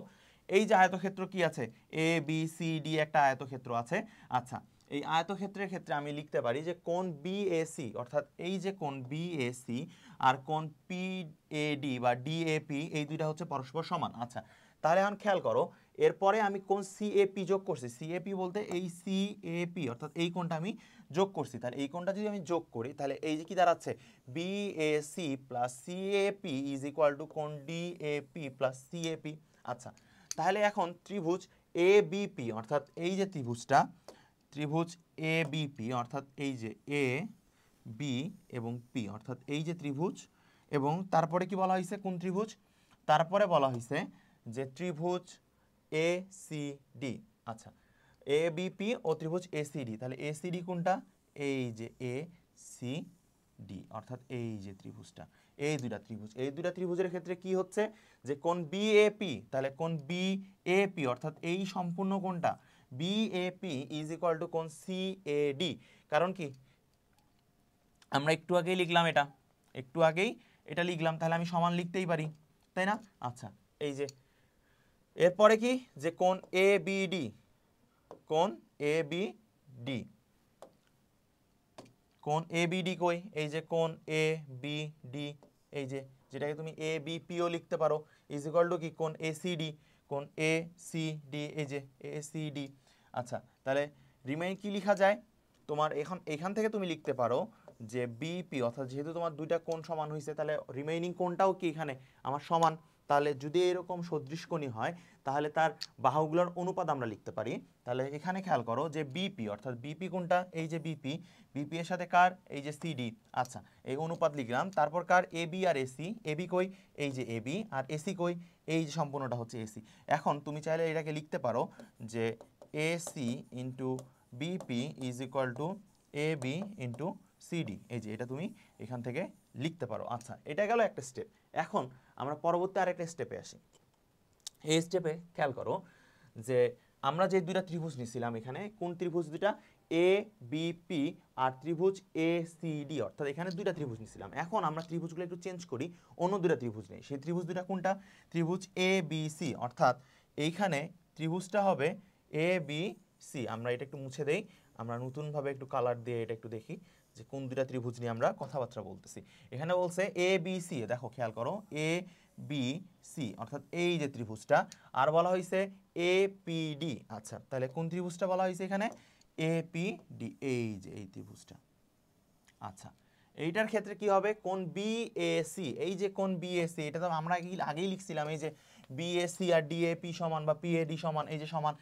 S1: এই যে আয়তক্ষেত্র কি আছে, এ বি সি ডি একটা আয়তক্ষেত্র আছে। আচ্ছা, এই আয়তক্ষেত্রের ক্ষেত্রে আমি লিখতে পারি যে কোণ বিএসি, অর্থাৎ এই যে কোণ বিএসি আর কোণ পিএডি বা ডিএপি, এই দুইটা হচ্ছে পরস্পর সমান। আচ্ছা, তাহলে এখন খেয়াল করো এরপরে আমি কোণ সিএপি যোগ করছি। সিএপি বলতে এই সিএপি অর্থাৎ এই কোণটা আমি যোগ করছি। তাহলে এই কোণটা যদি আমি যোগ করি তাহলে এই যে কি দাঁড়াচ্ছে, BAC plus CAP is equal to কোণ ডিএপি প্লাস সিএপি। আচ্ছা, তাহলে এখন ত্রিভুজ এ বিপি অর্থাৎ এই যে ত্রিভুজটা, ত্রিভুজ এ বিপি অর্থাৎ এই যে এ বি এবং পি অর্থাৎ এই যে ত্রিভুজ, এবং তারপরে কি বলা হয়েছে, কোন ত্রিভুজ, তারপরে বলা হয়েছে যে ত্রিভুজ এ সি ডি। আচ্ছা, এ বিপি ও ত্রিভুজ এ সি ডি, তাহলে এ সি ডি কোনটা, এই যে এ সি ডি অর্থাৎ এই যে ত্রিভুজটা, এই দুইটা ত্রিভুজ, এই দুইটা ত্রিভুজের ক্ষেত্রে কি হচ্ছে যে কোণ বিএপি, তাহলে কোণ বিএপি অর্থাৎ এই সম্পূর্ণ কোণটা বিএপি ইজ ইকুয়াল টু কোণ সিএডি। কারণ কি, আমরা একটু আগেই লিখলাম এটা, একটু আগেই এটা লিখলাম, তাহলে আমি সমান লিখতেই পারি, তাই না? আচ্ছা, এই যে এরপরে কি, যে কোণ এ বি ডি, কোণ এ বি ডি, কোণ এ বি ডি কই, এই যে কোণ এ বি ডি, এই যে যেটাকে তুমি এ বি পিও লিখতে পারো, ইজ ইকুয়াল টু কি কোণ এ সি ডি, কোণ এ সি ডি, এই যে এ সি ডি। আচ্ছা, তাহলে রিমেইন কি লেখা যায় তোমার, এখান থেকে তুমি লিখতে পারো যে বিপি অর্থাৎ যেহেতু তোমার দুইটা কোণ সমান হয়েছে তাহলে রিমেইনিং কোণটাও কি এখানে আমার সমান। তাহলে যদি এরকম সদৃশকোণী হয় তাহলে তার বাহুগুলোর অনুপাত আমরা লিখতে পারি। তাহলে এখানে খেয়াল করো যে বিপি অর্থাৎ বিপি কোনটা, এই যে বিপি, বিপি এর সাথে কার, এই যে সিডি। আচ্ছা, এই অনুপাত লিখলাম, তারপর কার, এবি আর এসি, এবি কই, এই যে এবি, আর এসি কই, এই যে সম্পূর্ণটা হচ্ছে এসি। এখন তুমি চাইলে এটাকে লিখতে পারো যে AC into BP is equal to A B into CD, এই যে এটা তুমি এখান থেকে লিখতে পারো। আচ্ছা, এটা গেল একটা স্টেপ। এখন আমরা পরবর্তী আরেকটা স্টেপে আসি। এই স্টেপে খেয়াল করো যে আমরা যে দুইটা ত্রিভুজ নিছিলাম এখানে, কোন ত্রিভুজ দুইটা, এ বিপি আর ত্রিভুজ এ সি ডি, অর্থাৎ এখানে দুইটা ত্রিভুজ নিছিলাম। এখন আমরা ত্রিভুজগুলো একটু চেঞ্জ করি, অন্য দুইটা ত্রিভুজ নেই। সেই ত্রিভুজ দুইটা কোনটা, ত্রিভুজ এ বি সি, অর্থাৎ এইখানে ত্রিভুজটা হবে এ বি সি। আমরা এটা একটু মুছে দেই, আমরা নতুনভাবে একটু কালার দিয়ে এটা একটু দেখি যে কোন দুইটা ত্রিভুজ নিয়ে আমরা কথাবার্তা বলতেছি। এখানে বলছে এ বি সি, দেখো খেয়াল করো এ বি সি অর্থাৎ এই যে ত্রিভুজটা, আর বলা হয়েছে এ পি ডি। আচ্ছা, তাহলে কোন ত্রিভুজটা বলা হয়েছে এখানে, এ পি ডি, এই যে এই ত্রিভুজটা। আচ্ছা, এইটার ক্ষেত্রে কি হবে, কোণ বিএসি, এই যে কোণ বিএসি, এটা তো আমরা আগেই লিখছিলাম, এই যে বিএসি আর ডিএপি সমান বা পিএডি সমান, এই যে সমান।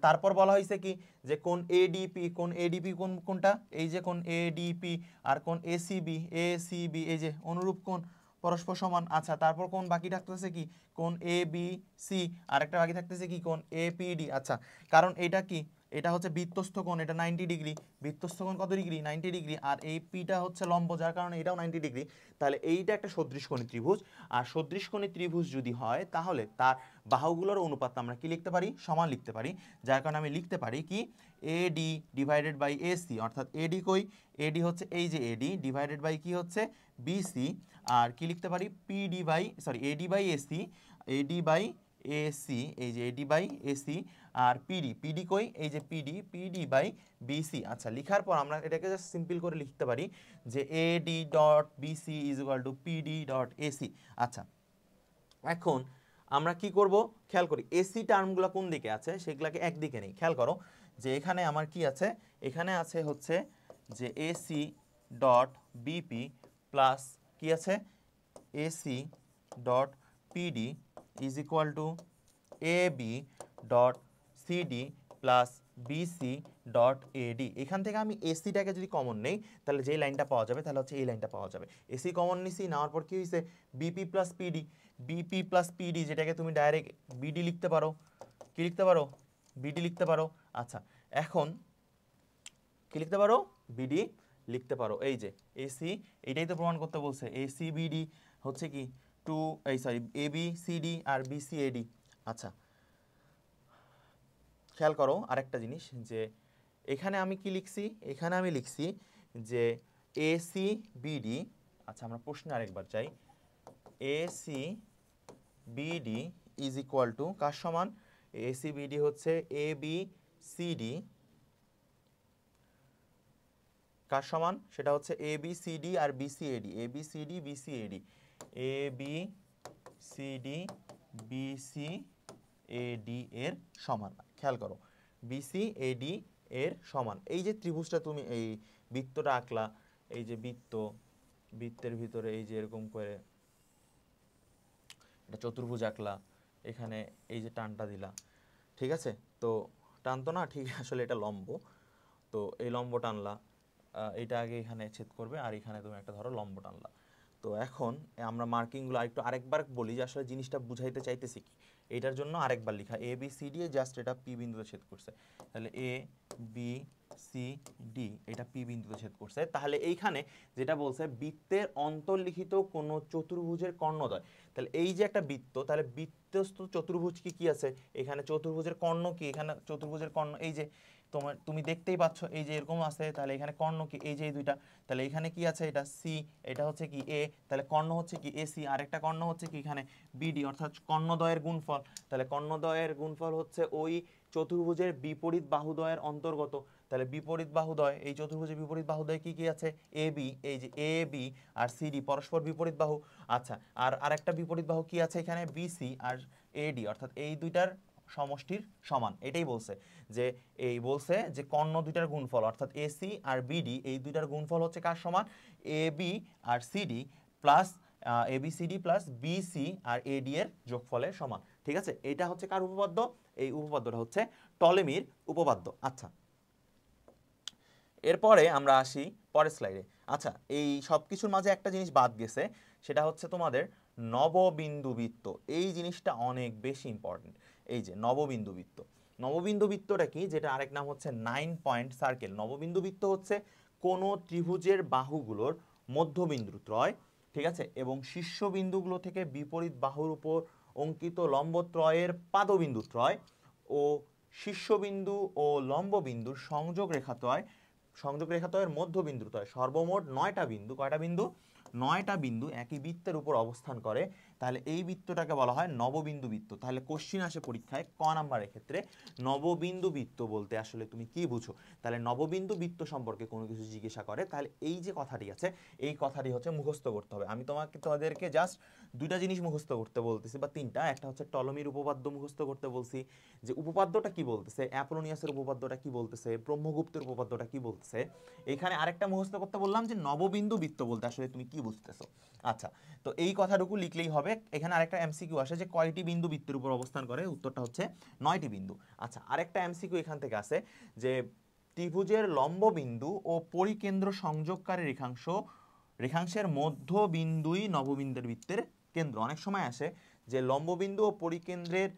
S1: তারপর বলা হয়েছে কি যে কোণ এডিপি, কোণ এডিপি কোনটা, এই যে কোণ এডিপি আর কোণ এসিবি, এসিবি, এই যে অনুরূপ কোণ পরস্পর সমান। আচ্ছা, তারপর কোণ বাকি থাকতেছে কি, কোণ এ বি সি, আর একটা বাকি থাকতেছে কি, কোণ এপিডি। আচ্ছা, কারণ এটা কি, এটা হচ্ছে বৃত্তস্থ কোণ, এটা 90 ডিগ্রি, বৃত্তস্থ কোণ কত ডিগ্রি, 90 ডিগ্রি, আর এই পিটা হচ্ছে লম্ব, যার কারণে এটাও 90 ডিগ্রি। তাহলে এইটা একটা সদৃশকোণী ত্রিভুজ, আর সদৃশকোণী ত্রিভুজ যদি হয় তাহলে তার বাহুগুলোর অনুপাত আমরা কি লিখতে পারি, সমান লিখতে পারি। যার কারণে আমি লিখতে পারি কি, এডি ডিভাইডেড বাই এসি, অর্থাৎ এডি কই, এডি হচ্ছে এই যে এডি ডিভাইডেড বাই কি হচ্ছে বিসি, আর কি লিখতে পারি, PD by AD by AC, AD by AC, এই যে এডি বাই এসি, আর পিডি, পিডি কই, এই যে পিডি, পিডি বাই বিসি। আচ্ছা, লিখার পর আমরা এটাকে জাস্ট সিম্পল করে লিখতে পারি যে AD dot BC is equal to PD dot AC. আচ্ছা, এখন আমরা কি করব, খেয়াল করি এসি টার্মগুলো কোন দিকে আছে সেগুলোকে একদিকে নেই। খেয়াল করো যে এখানে আমার কি আছে, এখানে আছে হচ্ছে যে এসি ডট বিপি প্লাস কি আছে, AC dot PD is equal to A B dot CD plus BC dot AD. এখান থেকে আমি এসিটাকে যদি কমন নেই তাহলে যেই লাইনটা পাওয়া যাবে তাহলে হচ্ছে এই লাইনটা পাওয়া যাবে। এসি কমন নিছি, নেওয়ার পর কি হয়েছে, BP plus PD, BP plus PD যেটাকে তুমি ডাইরেক্ট বিডি লিখতে পারো, কি লিখতে পারো, বিডি লিখতে পারো। আচ্ছা, এখন কি লিখতে পারো, বিডি লিখতে পারো এই যে এসি, এটাই তো প্রমাণ করতে বলছে, এসিবিডি হচ্ছে কি টু, এই সরি এবিসিডি আর বিসিএডি। আচ্ছা খেয়াল করো আরেকটা জিনিস, যে এখানে আমি কি লিখছি, এখানে আমি লিখছি যে এসিবিডি, আচ্ছা আমরা প্রশ্নে আরেকবার চাই, এসিবিডি ইজ ইকুয়াল টু কার সমান, এসিবিডি হচ্ছে এবিসিডি কার সমান, সেটা হচ্ছে এবিসিডি আর বিসিএডি, এবিসিডি বিসিএডি, এবিসিডি বিসিএডি এর সমান। খেয়াল করো বিসিএডি এর সমান। এই যে ত্রিভুজটা তুমি এই বৃত্তটা আঁকলা, এই যে বৃত্তের ভিতরে এই যে এরকম করে এটা চতুর্ভুজ আঁকলা, এখানে এই যে টানটা দিলা, ঠিক আছে, তো টান তো না ঠিক, আসলে এটা লম্ব, তো এই লম্ব টানলা, এটা আগে এখানে ছেদ করবে আর এখানে তুমি একটা ধরো লম্ব টানলা। তো এখন আমরা মার্কিংগুলো আরেকবার বলি যে আসলে জিনিসটা বুঝাইতে চাইতেছি কি, এটার জন্য আরেকবার লেখা এ বি সি ডি, জাস্ট এটা পি বিন্দুতে ছেদ করছে, তাহলে এ বি সি ডি এটা পি বিন্দুতে ছেদ করছে। তাহলে এইখানে যেটা বলছে বৃত্তের অন্তর্লিখিত কোনো চতুর্ভুজের কর্ণদ্বয়, তাহলে এই যে একটা বৃত্ত, তাহলে বৃত্তস্থ চতুর্ভুজ কি কি আছে, এখানে চতুর্ভুজের কর্ণ কি, এখানে চতুর্ভুজের কর্ণ এই যে তুমি দেখতেই পাচ্ছ এই যে এরকম আছে, তাহলে এখানে কর্ণ কি এই যে এই দুইটা, তাহলে এখানে কি আছে এটা সি, এটা হচ্ছে কি এ, তাহলে কর্ণ হচ্ছে কি এসি, আর একটা কর্ণ হচ্ছে কি এখানে বিডি, অর্থাৎ কর্ণদ্বয়ের গুণফল। তাহলে কর্ণদ্বয়ের গুণফল হচ্ছে ওই চতুর্ভুজের বিপরীত বাহুদ্বয়ের অন্তর্গত। তাহলে বিপরীত বাহুদ্বয়, এই চতুর্ভুজের বিপরীত বাহুদ্বয় কি কি আছে, এ বি, এই যে এ বি আর সিডি পরস্পর বিপরীত বাহু। আচ্ছা আর আরেকটা বিপরীত বাহু কি আছে এখানে, বিসি আর এডি, অর্থাৎ এই দুইটার সমষ্টির সমান। এটাই বলছে যে এই বলছে যে কর্ণ দুইটার গুণফল, অর্থাৎ এসি আর বিডি এই দুইটার গুণফল হচ্ছে কার সমান, এ বি আর CD plus ABCD plus BC আর এডি এর যোগফলের সমান। ঠিক আছে, এটা হচ্ছে কার উপপাদ্য, এই উপপাদ্যটা হচ্ছে টলেমির উপপাদ্য। আচ্ছা এরপরে আমরা আসি পরের স্লাইডে। আচ্ছা এই সব কিছুর মাঝে একটা জিনিস বাদ গেছে, সেটা হচ্ছে তোমাদের নববিন্দু বৃত্ত। এই জিনিসটা অনেক বেশি ইম্পর্টেন্ট। এই যে নববিন্দু বৃত্ত, নববিন্দু বৃত্তটা কি, যেটা আরেক নাম হচ্ছে 9 পয়েন্ট সার্কেল। নববিন্দু বৃত্ত হচ্ছে কোনো ত্রিভুজের বাহুগুলোর মধ্যবিন্দুত্রয়, ঠিক আছে, এবং শীর্ষবিন্দুগুলো থেকে বিপরীত বাহুর উপর অঙ্কিত লম্বত্রয়ের পাদবিন্দুত্রয় ও শীর্ষবিন্দু ও লম্ববিন্দুর সংযোগ রেখাদ্বয়ের মধ্যবিন্দুত্রয়, সর্বমোট 9টা বিন্দু, কয়টা বিন্দু, 9টা বিন্দু একই বৃত্তের উপর অবস্থান করে। তাহলে এই বৃত্তটাকে বলা হয় নববিন্দু বৃত্ত। তাহলে কোশ্চিন আসে পরীক্ষায় ক নাম্বারের ক্ষেত্রে, নববিন্দু বৃত্ত বলতে আসলে তুমি কি বুঝো। তাহলে নববিন্দু বৃত্ত সম্পর্কে কোনো কিছু জিজ্ঞাসা করে, তাহলে এই যে কথাটি আছে এই কথাটি হচ্ছে মুখস্থ করতে হবে। আমি তোমাদেরকে জাস্ট দুইটা জিনিস মুখস্থ করতে বলতেছি বা তিনটা, একটা হচ্ছে টলেমির উপপাদ্য মুখস্থ করতে বলছি, যে উপপাদ্যটা কি বলতেছে, অ্যাপোলোনিয়াসের উপপাদ্যটা কি বলতেছে, ব্রহ্মগুপ্তের উপপাদ্যটা কি বলতেছে। এখানে আরেকটা মুখস্থ করতে বললাম যে নববিন্দু বৃত্ত বলতে আসলে তুমি কি বুঝতেছো। আচ্ছা তো এই কথাটুকু লিখলেই হবে। এখানে আরেকটা এমসিকিউ আসে যে কয়টি বিন্দু বৃত্তের উপর অবস্থান করে, উত্তরটা হচ্ছে 9টি বিন্দু। আচ্ছা আরেকটা এমসিকিউ এখান থেকে আসে যে ত্রিভুজের লম্ব বিন্দু ও পরিকেন্দ্র সংযোগকারী রেখাংশের মধ্য বিন্দুই নববিন্দুর বৃত্তের কেন্দ্র। অনেক সময় আসে যে লম্ববিন্দু ও পরিকেন্দ্রের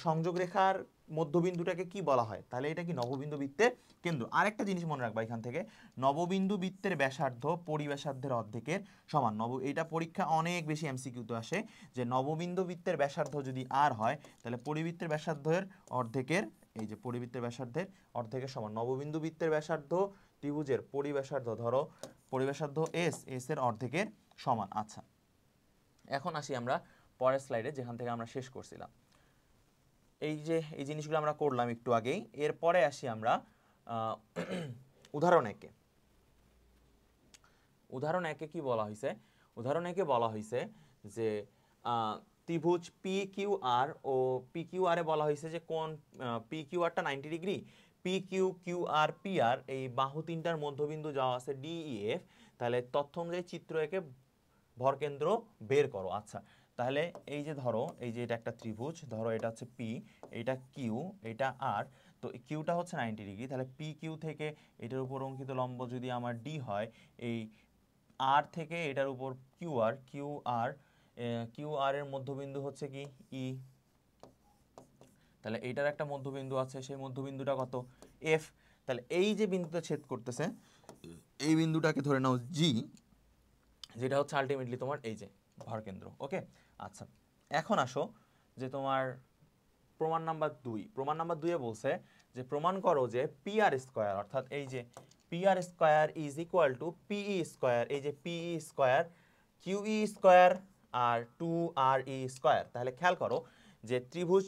S1: সংযোগ রেখার মধ্যবিন্দুটাকে কি বলা হয়, তাহলে এটা কি নববিন্দু বৃত্তের কেন্দ্র। আরেকটা জিনিস মনে রাখবা এখান থেকে, নববিন্দু বৃত্তের ব্যাসার্ধ পরিব্যাসার্ধের অর্ধেকের সমান। এটা পরীক্ষা অনেক বেশি এমসিকিউতে আসে যে নববিন্দু বৃত্তের ব্যাসার্ধ যদি আর হয় তাহলে পরিবৃত্তের ব্যাসার্ধের অর্ধেকের, এই যে পরিবৃত্তের ব্যাসার্ধের অর্ধেকের সমান। নববিন্দু বৃত্তের ব্যাসার্ধ ত্রিভুজের পরিব্যাসার্ধ, ধরো পরিব্যাসার্ধ এস এর অর্ধেকের সমান। আচ্ছা এখন আসি আমরা পরের স্লাইডে যেখান থেকে আমরা শেষ করছিলাম। এই যে এই জিনিসগুলো আমরা করলাম একটু আগেই। এরপরে আসি আমরা উদাহরণ একে। উদাহরণ একে কি বলা হয়েছে, উদাহরণ একে বলা হয়েছে যে ত্রিভুজ P Q R O P Q R এ বলা হয়েছে যে কোন পি কিউ আরটা 90 degree, P Q Q R P R এই বাহু তিনটার মধ্যবিন্দু যাওয়া আছে ডিইএফ। তাহলে তথ্য অনুযায়ী চিত্র একে ভরকেন্দ্র বের করো। আচ্ছা তাহলে এই যে ধরো এই যে এটা একটা ত্রিভুজ, ধরো এটা হচ্ছে পি, এটা কিউ, এটা আর, তো কিউটা হচ্ছে 90 ডিগ্রি। তাহলে পি কিউ থেকে এটার উপর অঙ্কিত লম্ব যদি আমার ডি হয়, এই আর থেকে এটার উপর কিউ আর এর মধ্যবিন্দু হচ্ছে কি ই, তাহলে এইটার একটা মধ্যবিন্দু আছে, সেই মধ্যবিন্দুটা কত এফ। তাহলে এই যে বিন্দুতে ছেদ করতেছে এই বিন্দুটাকে ধরে নাও জি, যেটা হচ্ছে আলটিমেটলি তোমার এই যে ভরকেন্দ্র। ওকে, আচ্ছা এখন আসো যে তোমার প্রমাণ নাম্বার 2। প্রমাণ নাম্বার 2 এ বলছে যে প্রমাণ করো যে পি আর স্কয়ার, অর্থাৎ এই যে P R square is equal to PE square, এই যে পিই স্কয়ার কিউই স্কয়ার আর 2RE স্কয়ার। তাহলে খেয়াল করো যে ত্রিভুজ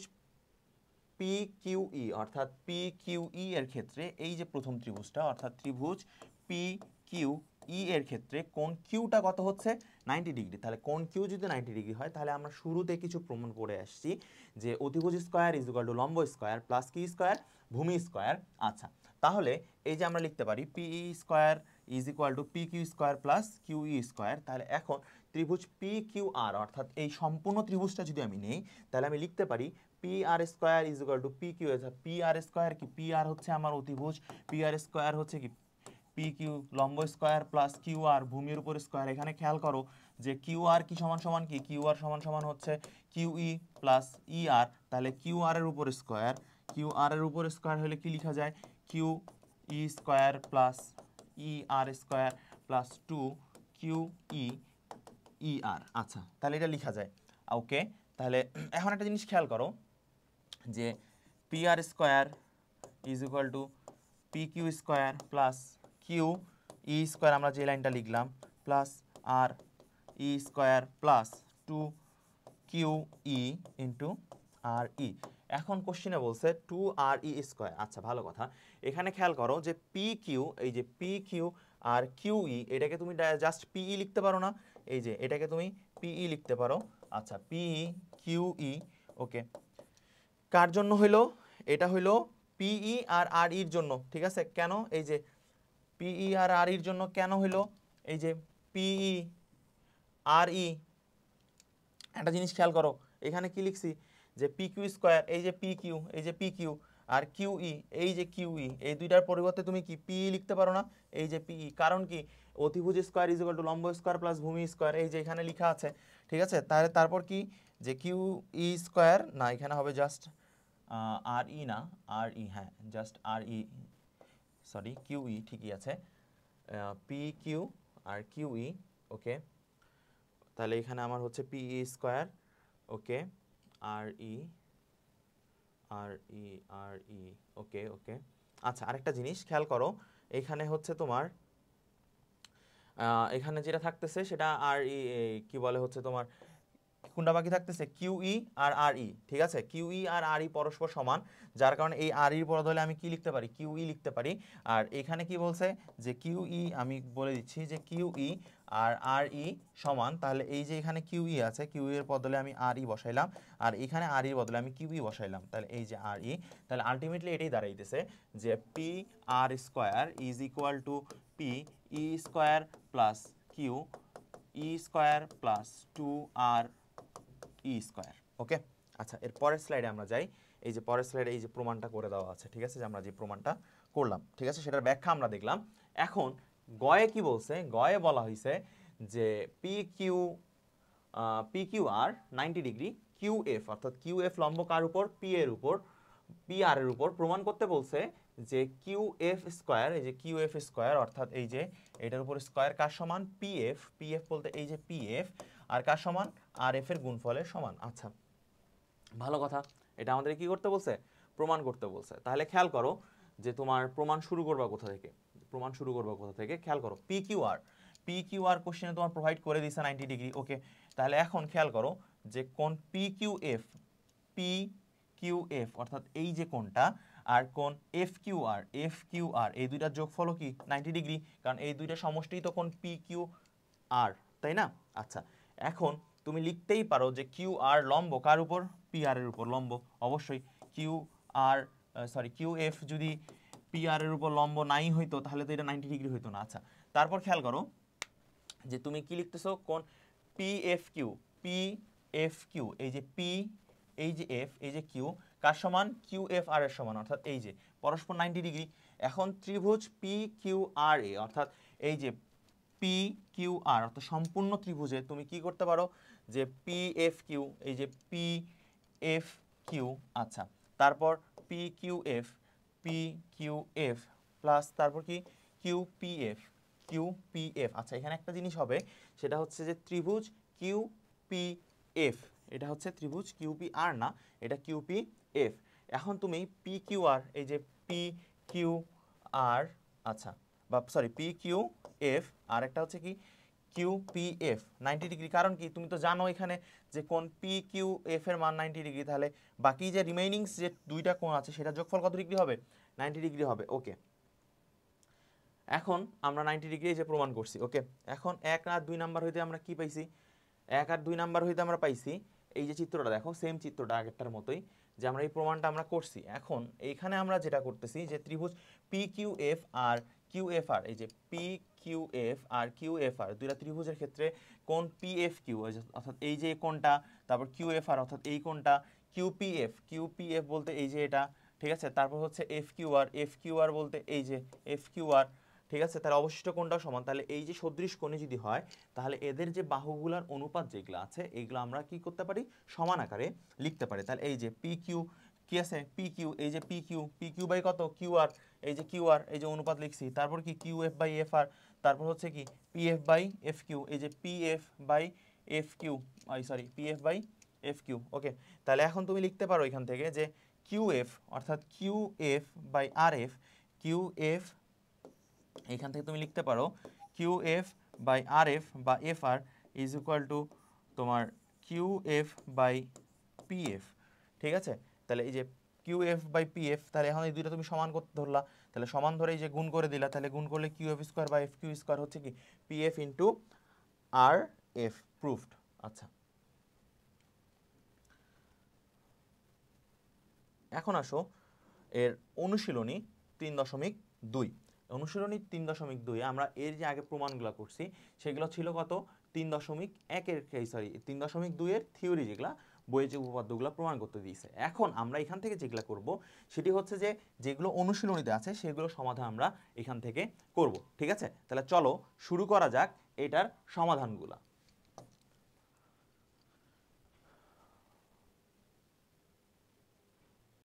S1: পি কিউই অর্থাৎ পি কিউই এর ক্ষেত্রে এই যে প্রথম ত্রিভুজটা অর্থাৎ ত্রিভুজ পি কিউ ই এর ক্ষেত্রে কোণ কিউটা কত হচ্ছে 90 ডিগ্রি। তাহলে কোণ কিউ যদি 90 ডিগ্রি হয় তাহলে আমরা শুরুতে কিছু প্রমাণ করে আসছি যে অতিভুজ স্কয়ার ইজ ইকুয়াল টু লম্ব স্কয়ার প্লাস কি স্কয়ার ভূমি স্কয়ার। আচ্ছা তাহলে এই যে আমরা লিখতে পারি PE square is equal to P Q square plus QE square. তাহলে এখন ত্রিভুজ পি কিউ আর অর্থাৎ এই সম্পূর্ণ ত্রিভুজটা যদি আমি নেই তাহলে আমি লিখতে পারি P R square is equal to P Q. P R square কি, পি আর হচ্ছে আমার অতিভুজ, পি আর স্কয়ার হচ্ছে কি পি কিউ লম্ব স্কয়ার প্লাস কিউ আর ভূমির উপর স্কয়ার। এখানে খেয়াল করো যে কিউ আর কি সমান সমান কি, কিউ আর সমান সমান হচ্ছে কিউ ই প্লাস ই আর। তাহলে কিউ আর এর উপর স্কয়ার, কিউ আর এর উপর স্কয়ার হলে কি লেখা যায় Q E square plus E আর স্কয়ার প্লাস 2 কিউ ই ই আর। আচ্ছা তাহলে এটা লেখা যায়। ওকে, তাহলে এখন একটা জিনিস খেয়াল করো যে P R square is equal to P Q square plus Q E square, আমরা যে লাইনটা লিখলাম, plus R E square plus 2 Q E into R E. এখন কোশ্চিনে বলছে 2RE স্কয়ার। আচ্ছা ভালো কথা, এখানে খেয়াল করো যে পি কিউ, এই যে P Q R Q E, এটাকে তুমি জাস্ট পিই লিখতে পারো না, এই যে এটাকে তুমি পিই লিখতে পারো। আচ্ছা পিই কিউ ই, ওকে, কার জন্য হইলো, এটা হইলো পিই আর আর ইর জন্য, ঠিক আছে। কেন, এই যে পিই আর আর ইর জন্য কেন হইলো, এই যে পিই আর ই, একটা জিনিস খেয়াল করো এখানে কি লিখছি যে পি কিউ স্কয়ার, এই যে পি কিউ, এই যে P Q R Q E, এই যে কিউ ই, এই দুইটার পরিবর্তে তুমি কি পি লিখতে পারো না, এই যে পিই। কারণ কি অতিভুজ স্কয়ার ইজ ইকুয়াল টু লম্ব স্কয়ার প্লাস ভূমি স্কয়ার, এই যে এখানে লেখা আছে, ঠিক আছে। তাহলে তারপর কি যে কিউ ই স্কয়ার, না এখানে হবে জাস্ট আর ই, না আর ই, হ্যাঁ জাস্ট আর ই, সরি কিউ ই ঠিকই আছে, P Q R Q E, ওকে। তাহলে এখানে আমার হচ্ছে পি ই স্কয়ার, ওকে, আর ই আর ই আর ই, ওকে ওকে। আচ্ছা আরেকটা জিনিস খেয়াল করো, এখানে হচ্ছে তোমার এখানে যেটা থাকতেছে সেটা আর ই, কি বলে হচ্ছে তোমার কোনটা বাকি থাকতেছে কিউই আর আর ই, ঠিক আছে। কিউই আর আর ই পরস্পর সমান, যার কারণে এই আর ইর বদলে আমি কি লিখতে পারি কিউই লিখতে পারি। আর এখানে কি বলছে যে কিউই, আমি বলে দিচ্ছি যে কিউই আর আর ই সমান, তাহলে এই যে এখানে কিউই আছে, কিউই এর বদলে আমি আর ই বসাইলাম, আর এখানে আর ইর বদলে আমি কিউই বসাইলাম, তাহলে এই যে আর ই। তাহলে আলটিমেটলি এটাই দাঁড়াইতেছে যে P R square is equal to P E square plus Q E square plus 2R E square, okay. আচ্ছা এর পরের স্লাইডে আমরা যাই। এই যে পরের স্লাইডে এই যে প্রমাণটা করে দেওয়া আছে, ঠিক আছে, যে আমরা যে প্রমাণটা করলাম, ঠিক আছে, সেটার ব্যাখ্যা আমরা দেখলাম। এখন গয়ে কি বলছে, গয়ে বলা হয়েছে যে P Q R 90 degree, Q F অর্থাৎ কিউ এফ লম্ব কার উপর, পি এর উপর, পি আর এর উপর প্রমাণ করতে বলছে যে কিউ এফ স্কয়ার, এই যে কিউ এফ স্কয়ার অর্থাৎ এই যে এটার উপর স্কয়ার কার সমান পি এফ, পি এফ বলতে এই যে পি এফ, আর কার সমান আর এফ এর গুণফলের সমান। আচ্ছা ভালো কথা, এটা আমাদের কি করতে বলছে, প্রমাণ করতে বলছে। তাহলে খেয়াল করো যে তোমার প্রমাণ শুরু করবা কোথা থেকে, প্রমাণ শুরু করবা কোথা থেকে, খেয়াল করো P Q R, P Q R কোশ্চেনে তোমার প্রোভাইড করে দিছে 90 ডিগ্রি, ওকে। তাহলে এখন খেয়াল করো যে কোন P Q F, P Q F অর্থাৎ এই যে কোনটা, আর কোন F Q R, F Q আর, এই দুইটার যোগফলও কি 90 ডিগ্রি, কারণ এই দুইটা সমষ্টিই তো কোন পি কিউ আর, তাই না। আচ্ছা এখন তুমি লিখতেই পারো যে কিউ আর লম্ব কার উপর, পি আর এর উপর লম্ব, অবশ্যই Q R, sorry Q F যদি পি আর এর উপর লম্ব নাই হইতো তাহলে তো এটা 90 ডিগ্রি হইতো না। আচ্ছা তারপর খেয়াল করো যে তুমি কি লিখতেছো, কোন P F Q, P F Q, এই যে পি, এই যে এফ, এই যে কিউ, কার সমান কিউ এফ আর এর সমান, অর্থাৎ এই যে পরস্পর 90 ডিগ্রি। এখন ত্রিভুজ পি কিউ আর এ অর্থাৎ এই যে পি কিউ আর অর্থাৎ সম্পূর্ণ ত্রিভুজে তুমি কি করতে পারো যে পি এফ কিউ, এই যে পি এফ কিউ, আচ্ছা তারপর P Q F, P Q F plus তারপর কি কিউপিএফ, কিউপিএফ। আচ্ছা এখানে একটা জিনিস হবে, সেটা হচ্ছে যে ত্রিভুজ কিউপিএফ, এটা হচ্ছে ত্রিভুজ কিউপিআর না, এটা কিউপিএফ। এখন তুমি পি কিউ আর, এই যে পি কিউ আর, আচ্ছা বা সরি পি কিউ এফ, আর একটা হচ্ছে কি কিউপিএফ 90 ডিগ্রি। কারণ কি তুমি তো জানো এখানে যে কোণ পি কিউ এফ এর মান 90 ডিগ্রি, তাহলে বাকি যে রিমেইনিংস যে দুইটা কোণ আছে সেটা যোগফল কত ডিগ্রি হবে? 90 ডিগ্রি হবে। ওকে, এখন আমরা 90 ডিগ্রি যে প্রমাণ করছি। ওকে, এখন 1 আর 2 নাম্বার হইতে আমরা কি পাইছি? 1 আর 2 নাম্বার হইতে আমরা পাইছি এই যে চিত্রটা, দেখো সেম চিত্রটা আগেরটার মতোই, যে আমরা এই প্রমাণটা আমরা করছি। এখন এইখানে আমরা যেটা করতেছি যে ত্রিভুজ P Q F R Q F R, এই যে P Q F R Q F R দুইটা ত্রিভুজের ক্ষেত্রে কোণ পি এফ কিউ, অর্থাৎ এই যে কোণটা, তারপর কিউ এফ আর অর্থাৎ এই কোণটা, কিউপিএফ, কিউপিএফ বলতে এই যে এটা, ঠিক আছে, তারপর হচ্ছে F Q R, F Q আর বলতে এই যে এফ কিউ আর, ঠিক আছে, তাহলে অবশিষ্ট কোণটাও সমান। তাহলে এই যে সদৃশ কোণে যদি হয়, তাহলে এদের যে বাহুগুলার অনুপাত যেগুলো আছে এগুলো আমরা কি করতে পারি? সমান আকারে লিখতে পারি। তাহলে এই যে পি কিউ কি আছে? পি কিউ, এই যে P Q, P Q by কত? কিউ আর, এই যে কিউ আর, এই যে অনুপাত লিখছি। তারপর কি Q F by F R, তারপর হচ্ছে কি P F by F Q, এই যে P F by F Q, sorry P F by F Q. Okay, তাহলে এখন তুমি লিখতে পারো এখান থেকে যে কিউ এফ অর্থাৎ Q F by R F, Q F এখান থেকে তুমি লিখতে পারো Q F by R F বা F R is equal to তোমার Q F by P F. ঠিক আছে, তাহলে এই যে Q F by P F, তাহলে এখন এই দুইটা তুমি সমান করতে ধরলা, তাহলে সমান ধরে এই যে গুণ করে দিলা, তাহলে গুণ করলে Q F square by F Q square হচ্ছে কি P F into R F, proofed. আচ্ছা, এখন আসো এর অনুশীলনী 3.2। অনুশীলনী 3.2 আমরা এর যে আগে প্রমাণগুলো করছি সেগুলো ছিল কত? 3.1-এর, সরি 3.2-এর থিওরি, যেগুলা বইয়ে যে উপপাদ্যগুলো প্রমাণ করতে দিয়েছে। এখন আমরা এখান থেকে যেগুলো করব সেটি হচ্ছে যে যেগুলো অনুশীলনীতে আছে সেগুলো সমাধান আমরা এখান থেকে করব। ঠিক আছে, তাহলে চলো শুরু করা যাক এটার সমাধানগুলা।